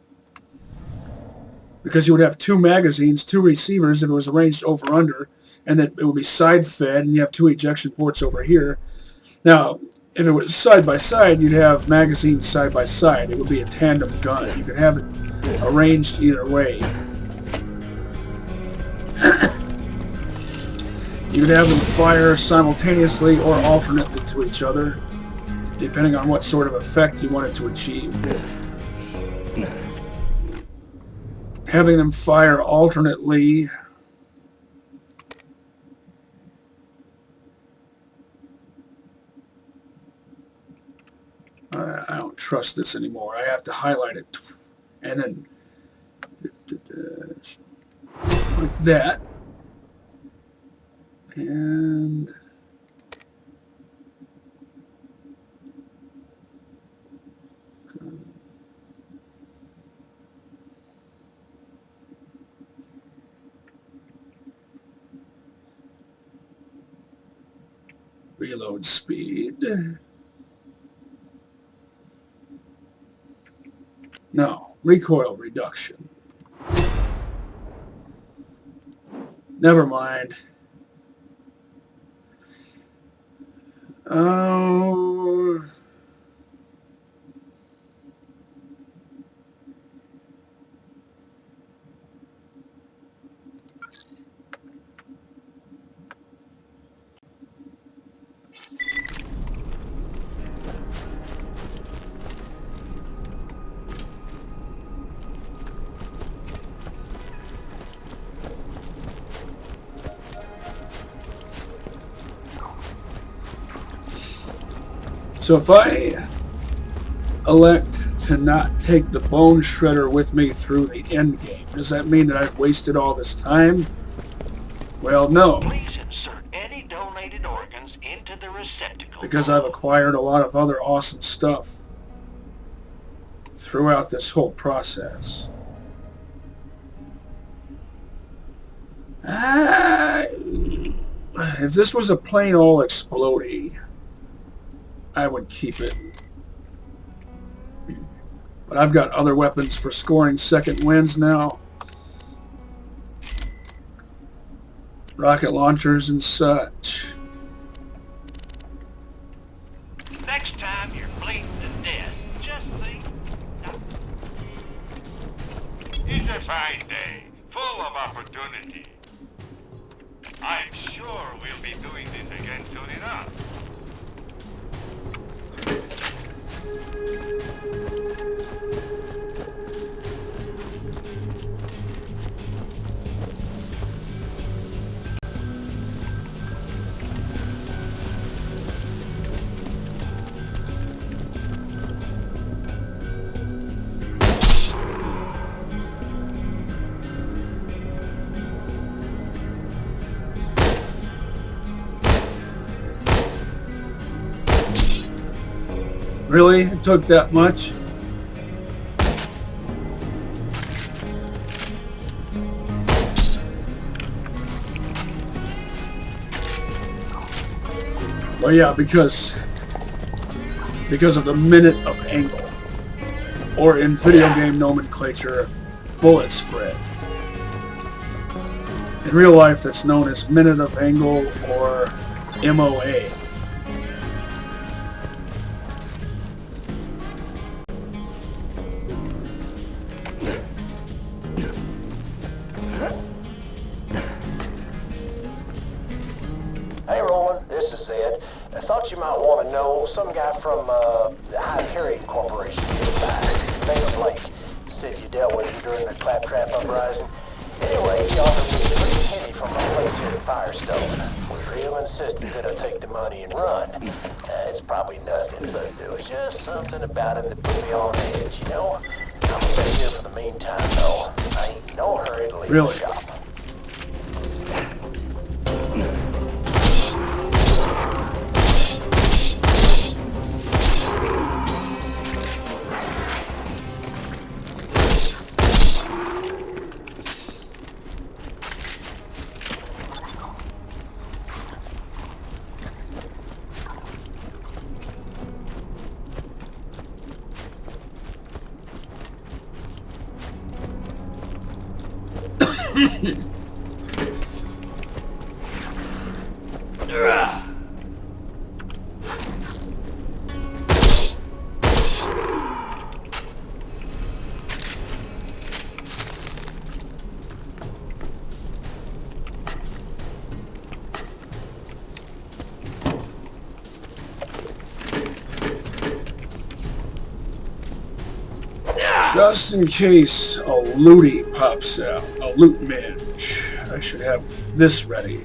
because you would have two magazines, two receivers if it was arranged over under, and that it would be side fed, and you have two ejection ports over here. Now, if it was side by side, you'd have magazines side by side. It would be a tandem gun. You could have it arranged either way. You could have them fire simultaneously or alternately to each other, depending on what sort of effect you wanted to achieve. Having them fire alternately I don't trust this anymore. I have to highlight it and then like that, and reload speed. No, recoil reduction. Never mind. Oh. So if I elect to not take the bone shredder with me through the end game, does that mean that I've wasted all this time? Well, no. Please insert any donated organs into the receptacle. Because I've acquired a lot of other awesome stuff throughout this whole process. If this was a plain old explodey, I would keep it. But I've got other weapons for scoring second wins now. Rocket launchers and such. Next time you're bleeding to death, just think. It's a fine day, full of opportunity. I'm sure we'll be doing this again soon enough. Really? It took that much? Well, yeah, because of the minute of angle, or in video game nomenclature, bullet spread. In real life, that's known as minute of angle or MOA. Hey Roland, this is Ed. I thought you might want to know some guy from High Harriet Corporation came by. Name of Blake. Said you dealt with him during the Claptrap uprising. Anyway, he offered me a pretty penny from my place here in Fyrestone. Was real insistent that I take the money and run. It's probably nothing, but there was just something about him that put me on edge, you know? I'm gonna stay here for the meantime, though. I ain't in no hurry to leave the shop. Just in case a looty pops out, a loot minge, I should have this ready.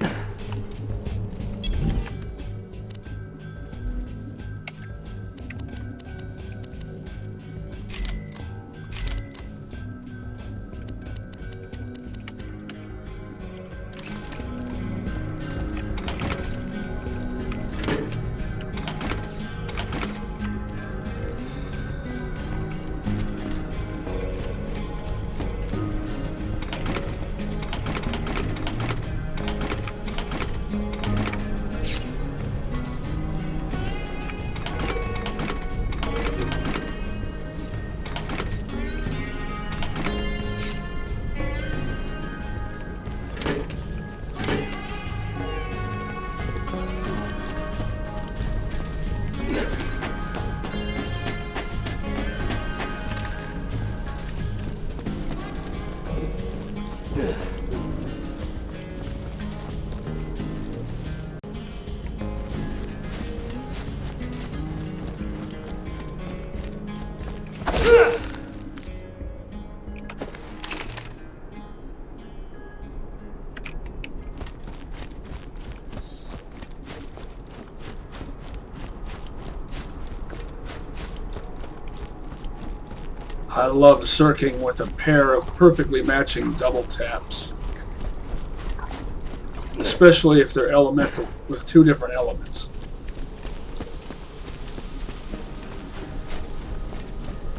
I love circling with a pair of perfectly matching double taps. Especially if they're elemental with two different elements.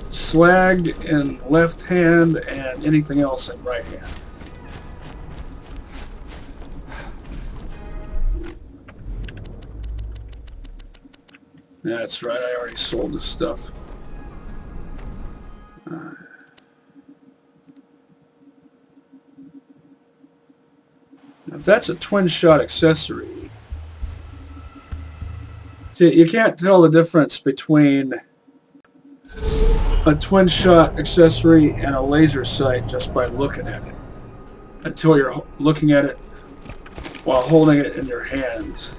Slag in left hand and anything else in right hand. That's right, I already sold this stuff. If that's a twin shot accessory, see, you can't tell the difference between a twin shot accessory and a laser sight just by looking at it, until you're looking at it while holding it in your hands.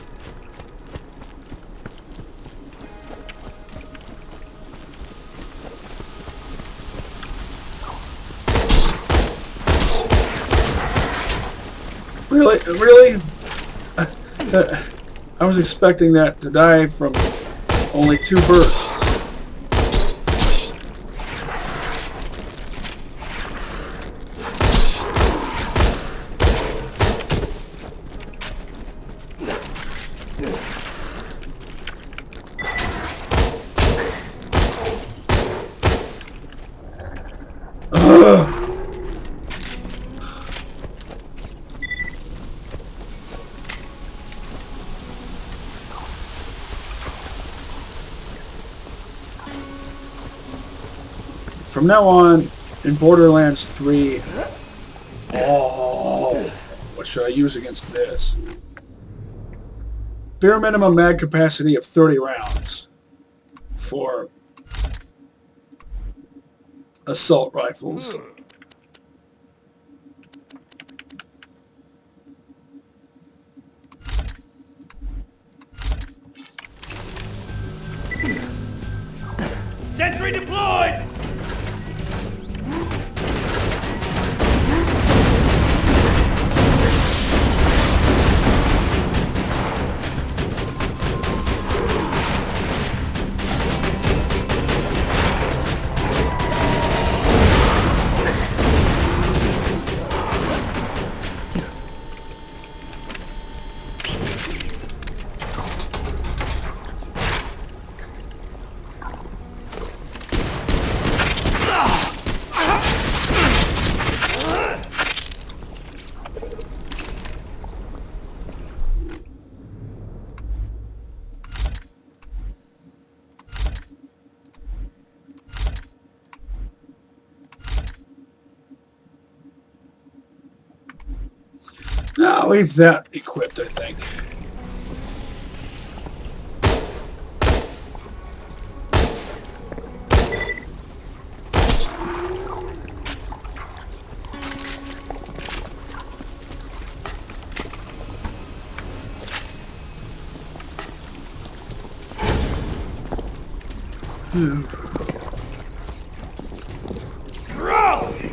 Really? Really? I was expecting that to die from only 2 bursts. From now on, in Borderlands 3, what should I use against this? Bare minimum mag capacity of 30 rounds for assault rifles. Sentry deployed! I'll leave that equipped, I think. Gross!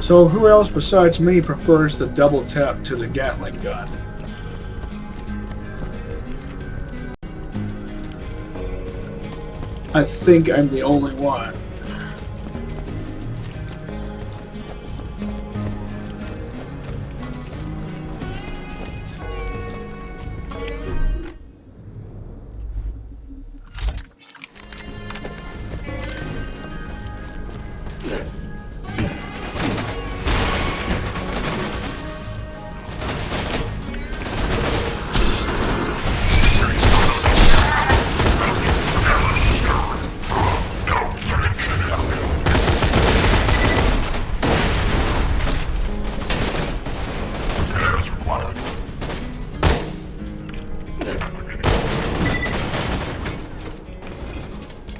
So who else besides me prefers the double tap to the Gatling gun? I think I'm the only one.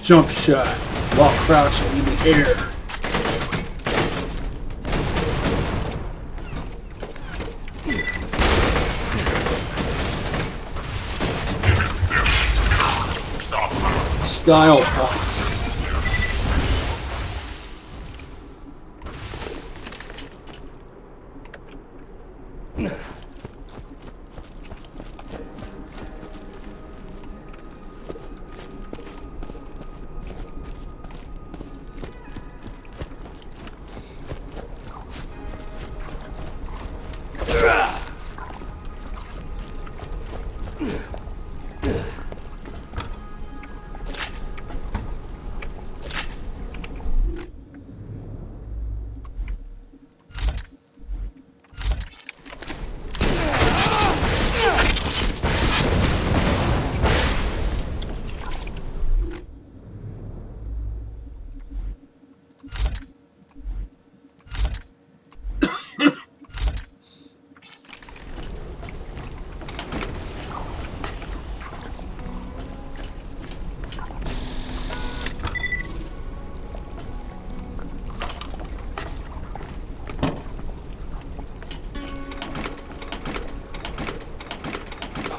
Jump shot while crouching in the air. Style points.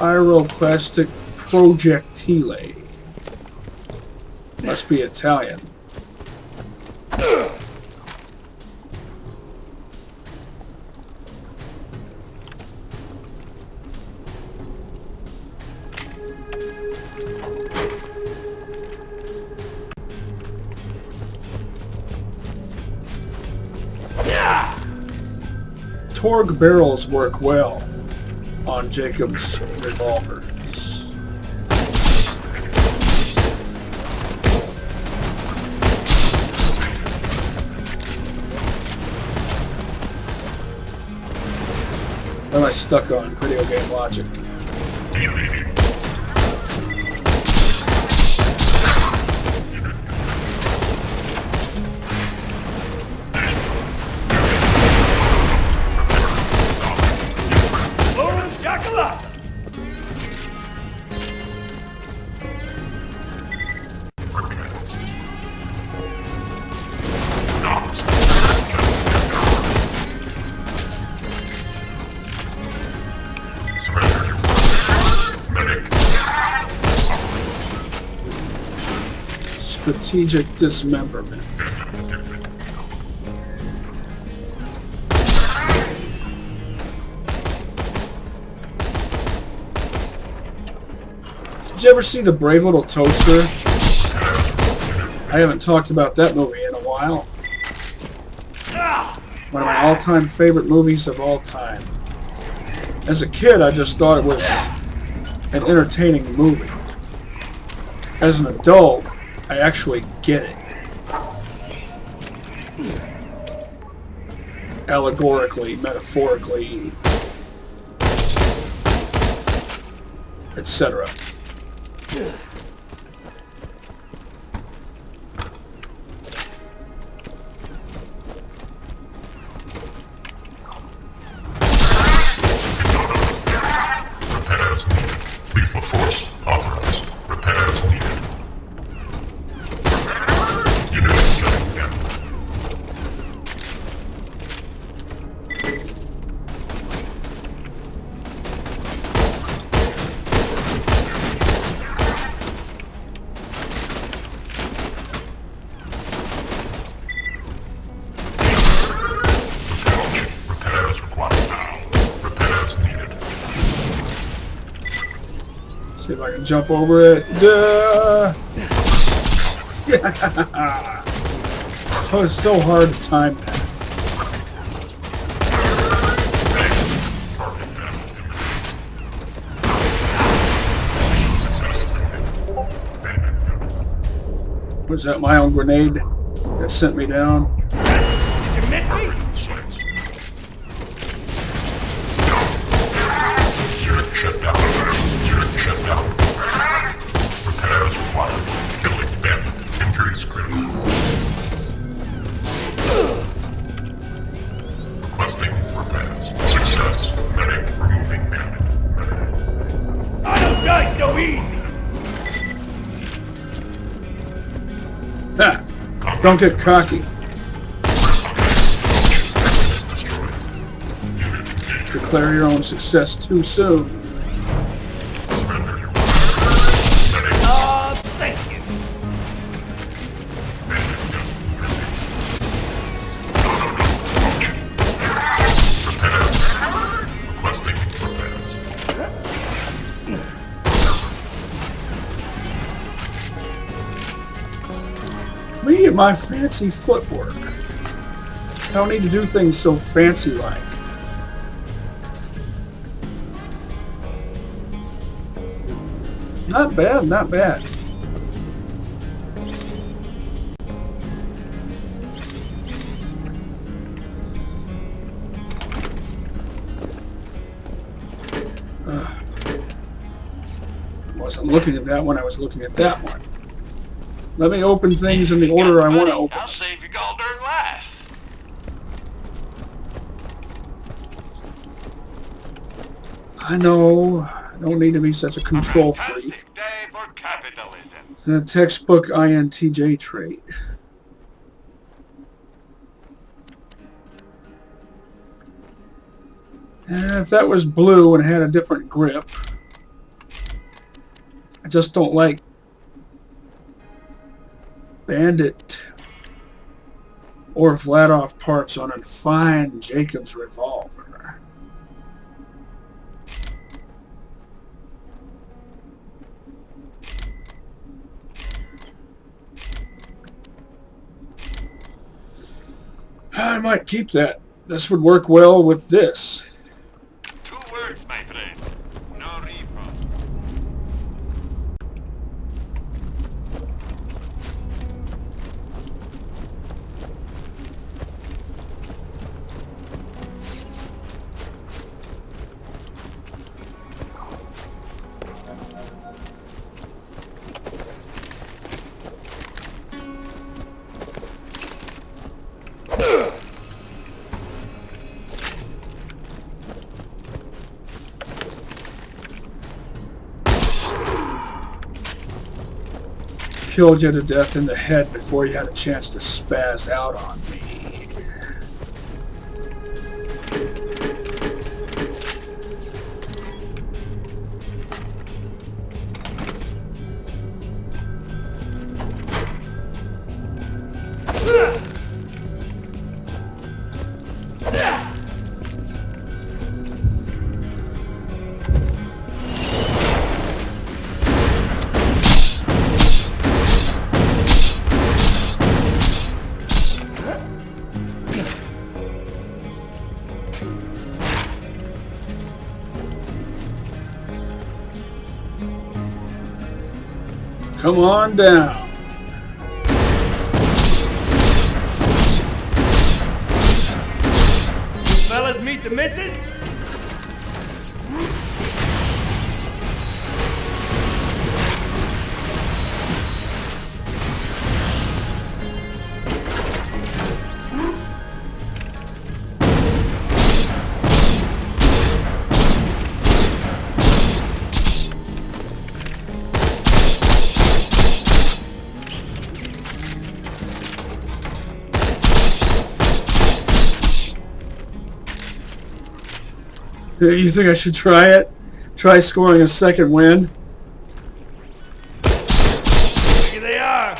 Pyroclastic projectile. Must be Italian. Torgue barrels work well on Jacob's revolvers. What am I stuck on? Video game logic. Boom shakalaka! Strategic dismemberment. Did you ever see The Brave Little Toaster? I haven't talked about that movie in a while. One of my all-time favorite movies of all time. As a kid, I just thought it was an entertaining movie. As an adult, I actually get it. Allegorically, metaphorically, etc. Repairs needed. Lethal force authorized. Repairs needed. Unit shutting down. Repairs required now. Repairs needed. See if I can jump over it. Duh! Oh, it's so hard to time that. Target down. Success. Was that my own grenade that sent me down? Did you miss me? Sights. Unit shut down. Unit shut down. Repairs required. Killing bandit. Injuries critical. Requesting repairs. Success. Medic removing bandit. I don't die so easy! Ha! Don't get cocky. Destroyed. Unit engaged. Declare your own success too soon. Surrender your medic. Thank you. Requesting repairs. Me and my fancy footwork. I don't need to do things so fancy-like. Not bad, not bad. I wasn't looking at that one, I was looking at that one. Let me open things in the order I want to open. I'll save your goddamn life. I know, I don't need to be such a control freak. Fantastic day for capitalism. The textbook INTJ trait. If that was blue and had a different grip, I just don't like Bandit or Vladov parts on a fine Jacobs revolver. I might keep that. This would work well with this. 2 words, my friend. No refund. Killed you to death in the head before you had a chance to spaz out on me. Come on down. You fellas meet the missus? You think I should try it? Try scoring a second win? Here they are.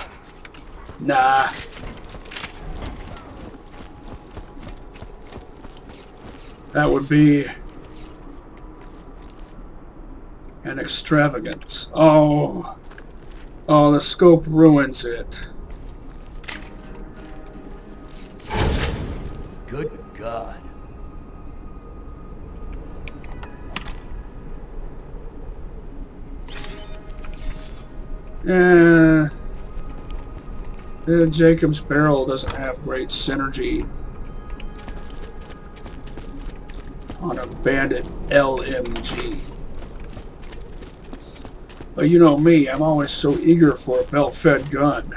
Nah. That would be an extravagance. Oh. Oh, the scope ruins it. Good God. Jacob's barrel doesn't have great synergy on a Bandit LMG. But you know me, I'm always so eager for a belt-fed gun.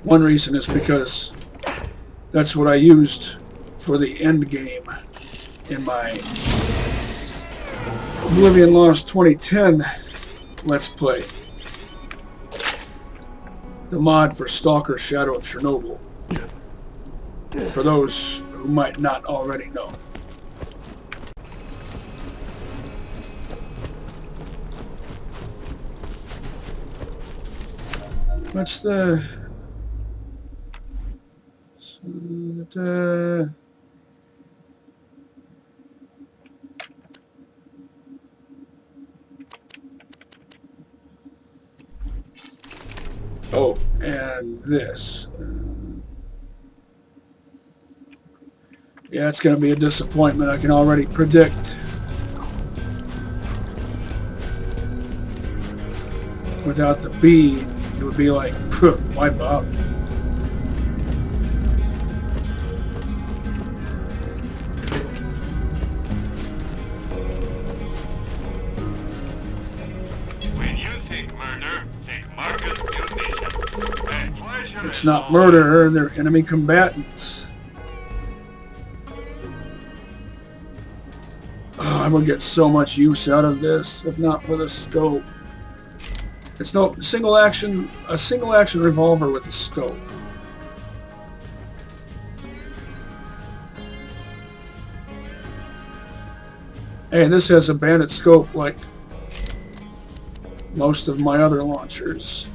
One reason is because that's what I used for the end game in my Oblivion Lost 2010 Let's Play. The mod for Stalker Shadow of Chernobyl. For those who might not already know. What's the... Oh, and this. Yeah, it's going to be a disappointment, I can already predict. Without the B, it would be like, why bother? When you think murder, think Marcus Munition. And pleasure It's is not all. murder, they're enemy combatants. Oh, I would get so much use out of this, if not for the scope. It's no a single action revolver with a scope. Hey, this has a bandit scope like most of my other launchers.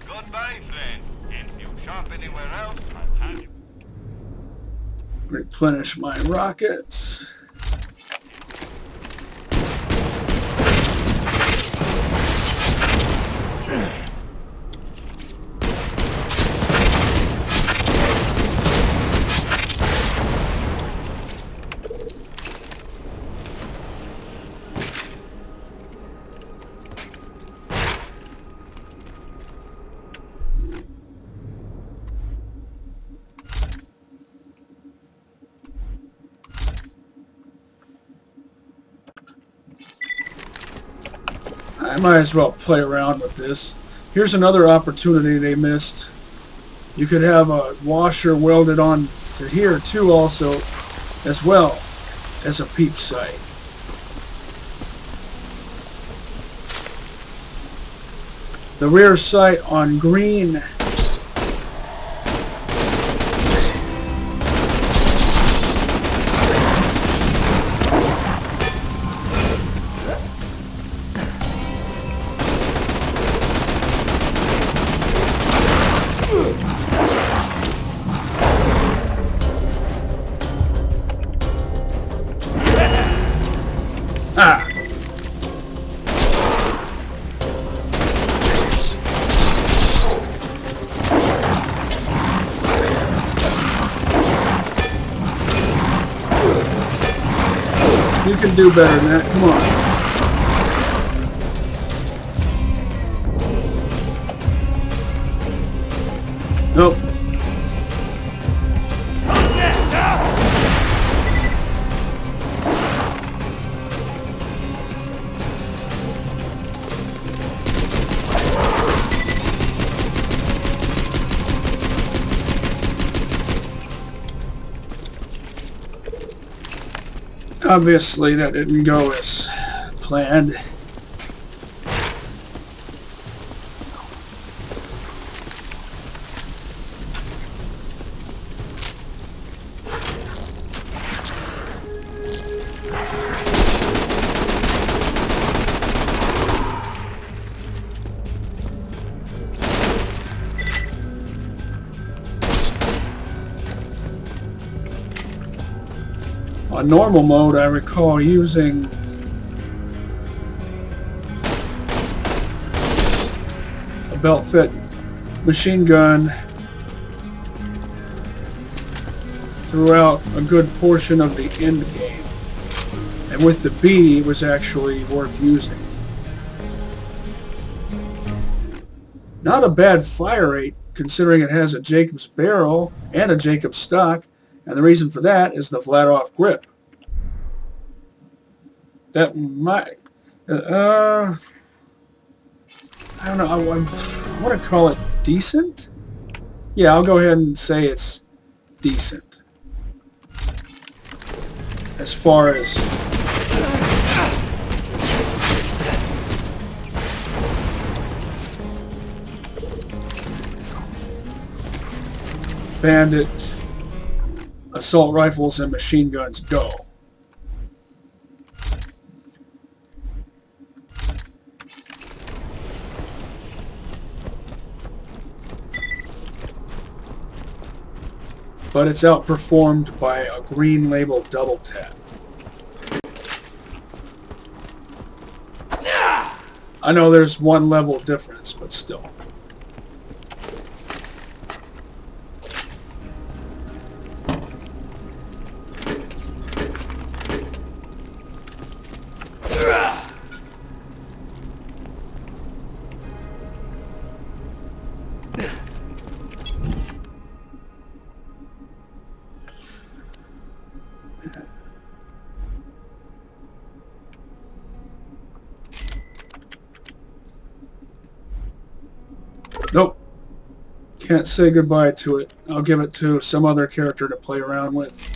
Goodbye, friend. If you shop anywhere else, I'll have you. Replenish my rockets. I might as well play around with this. Here's another opportunity they missed. You could have a washer welded on to here too also, as well as a peep sight. The rear sight on green. You can do better than that. Come on. Nope. Obviously, that didn't go as planned. On normal mode, I recall using a belt-fit machine gun throughout a good portion of the end game. And with the B, it was actually worth using. Not a bad fire rate, considering it has a Jacob's barrel and a Jacob's stock. And the reason for that is the flat-off grip. That might... I don't know. I want to call it decent? Yeah, I'll go ahead and say it's decent. As far as... bandit... assault rifles and machine guns go. But it's outperformed by a green label double tap. I know there's one level difference, but still. Nope. Can't say goodbye to it. I'll give it to some other character to play around with.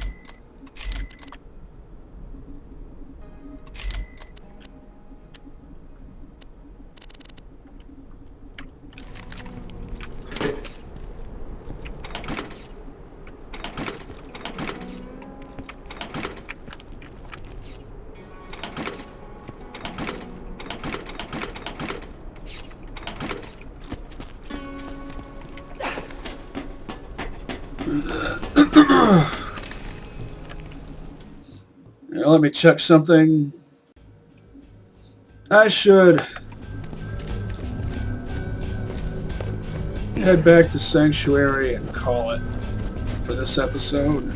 Now, let me check something. I should head back to Sanctuary and call it for this episode.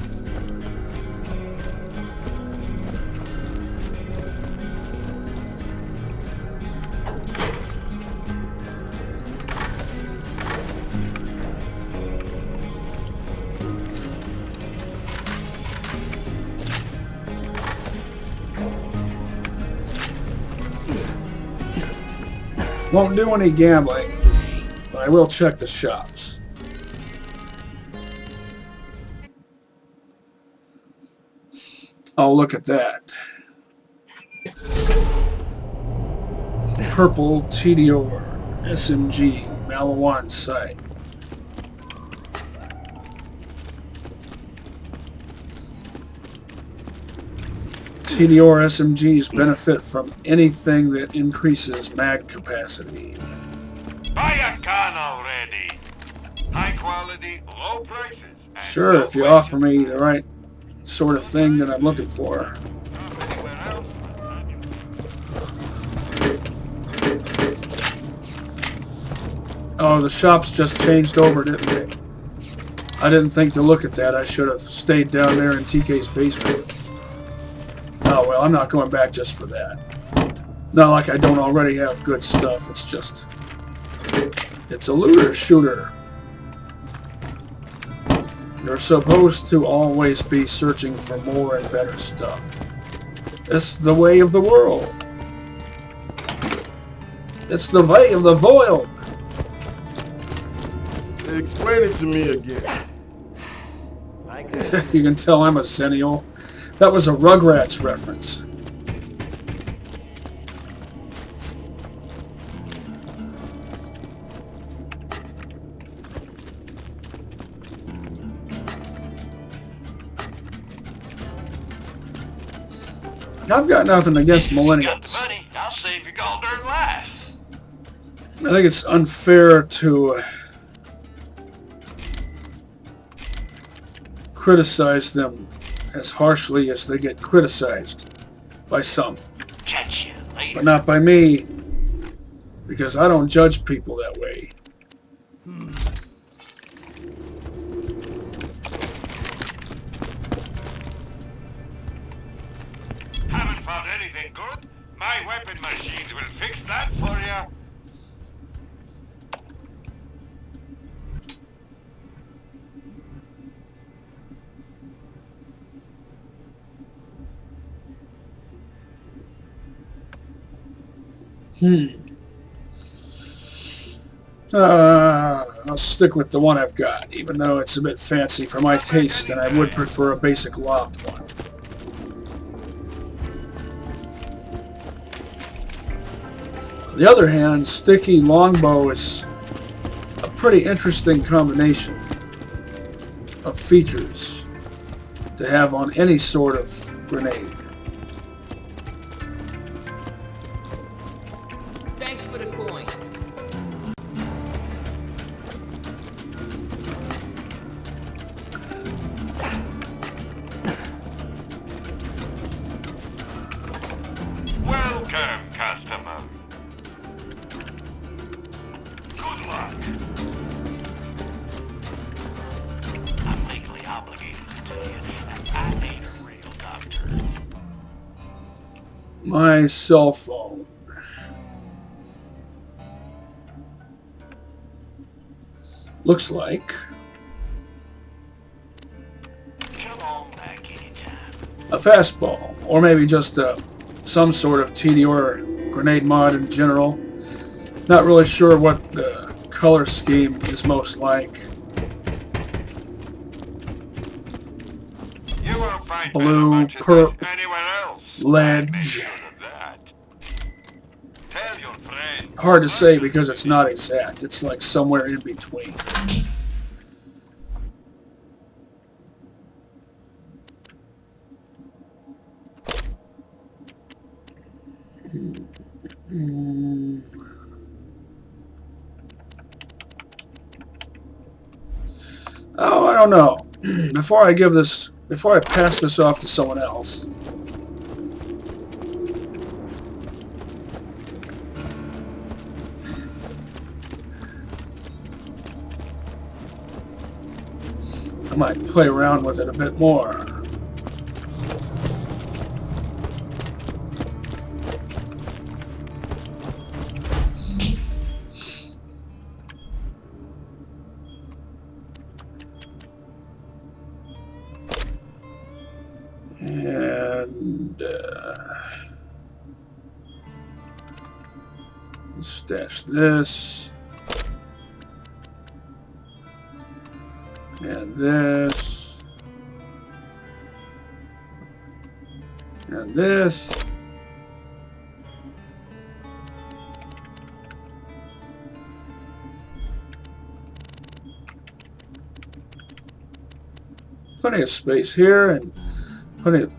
Won't do any gambling, but I will check the shops. Oh, look at that. Purple TDOR SMG Malawan sight. TDOR SMGs benefit from anything that increases mag capacity. Buy a gun already. High quality, low prices. And Sure, no if you questions. offer me the right sort of thing that I'm looking for. Anywhere else? Oh, the shops just changed over, didn't they? I didn't think to look at that. I should have stayed down there in TK's basement. Oh, well, I'm not going back just for that. Not like I don't already have good stuff. It's just... it's a looter shooter. You're supposed to always be searching for more and better stuff. It's the way of the world. It's the way of the void. Explain it to me again. You can tell I'm a Zennial. That was a Rugrats reference. I've got nothing against If you got the millennials. money, I'll save your golden life. I think it's unfair to criticize them as harshly as they get criticized by some, Catch you later. but not by me, because I don't judge people that way. Haven't found anything good? My weapon machines will fix that for you. I'll stick with the one I've got, even though it's a bit fancy for my taste, and I would prefer a basic lobbed one. On the other hand, sticky longbow is a pretty interesting combination of features to have on any sort of grenade. Thanks for the coin. Welcome, customer. Good luck. I'm legally obligated to tell you that I ain't a real doctor. My cell phone. Looks like Come on back anytime. a fastball, or maybe just some sort of TDOR grenade mod in general. Not really sure what the color scheme is most like. You won't find Blue, better purple, merchandise anywhere else. ledge. Make sure of that. Tell your friend. Hard to say because it's not exact. It's like somewhere in between. Oh, I don't know. Before I pass this off to someone else, I might play around with it a bit more. And stash this. And this. And this. Plenty of space here, and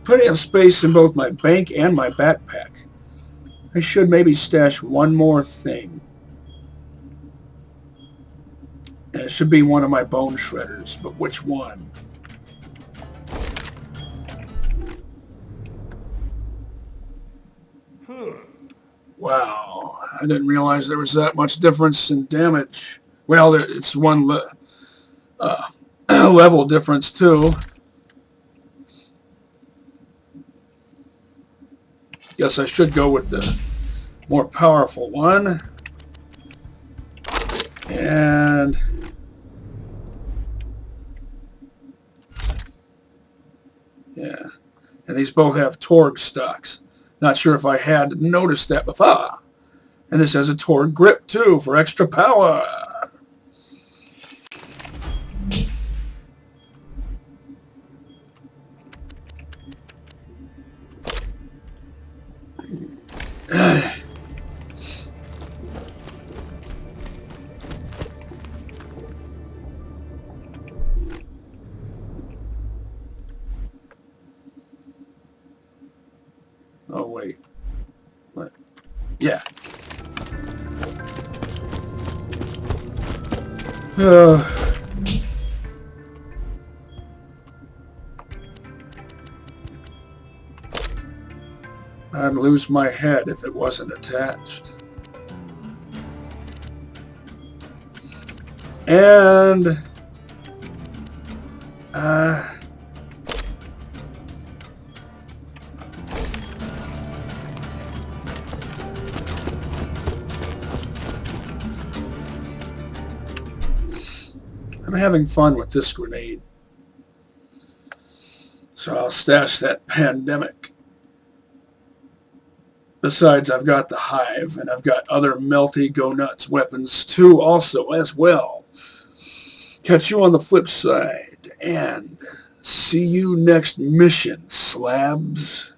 plenty of space in both my bank and my backpack. I should maybe stash one more thing. And it should be one of my bone shredders, but which one? Wow, I didn't realize there was that much difference in damage. Well, it's one level difference too. Guess I should go with the more powerful one. And yeah, and these both have Torgue stocks. Not sure if I had noticed that before. And this has a Torgue grip too for extra power. Oh, wait. What? Yeah. I'd lose my head if it wasn't attached. And I'm having fun with this grenade. So I'll stash that pandemic. Besides, I've got the hive, and I've got other melty go-nuts weapons too also as well. Catch you on the flip side, and see you next mission, slabs.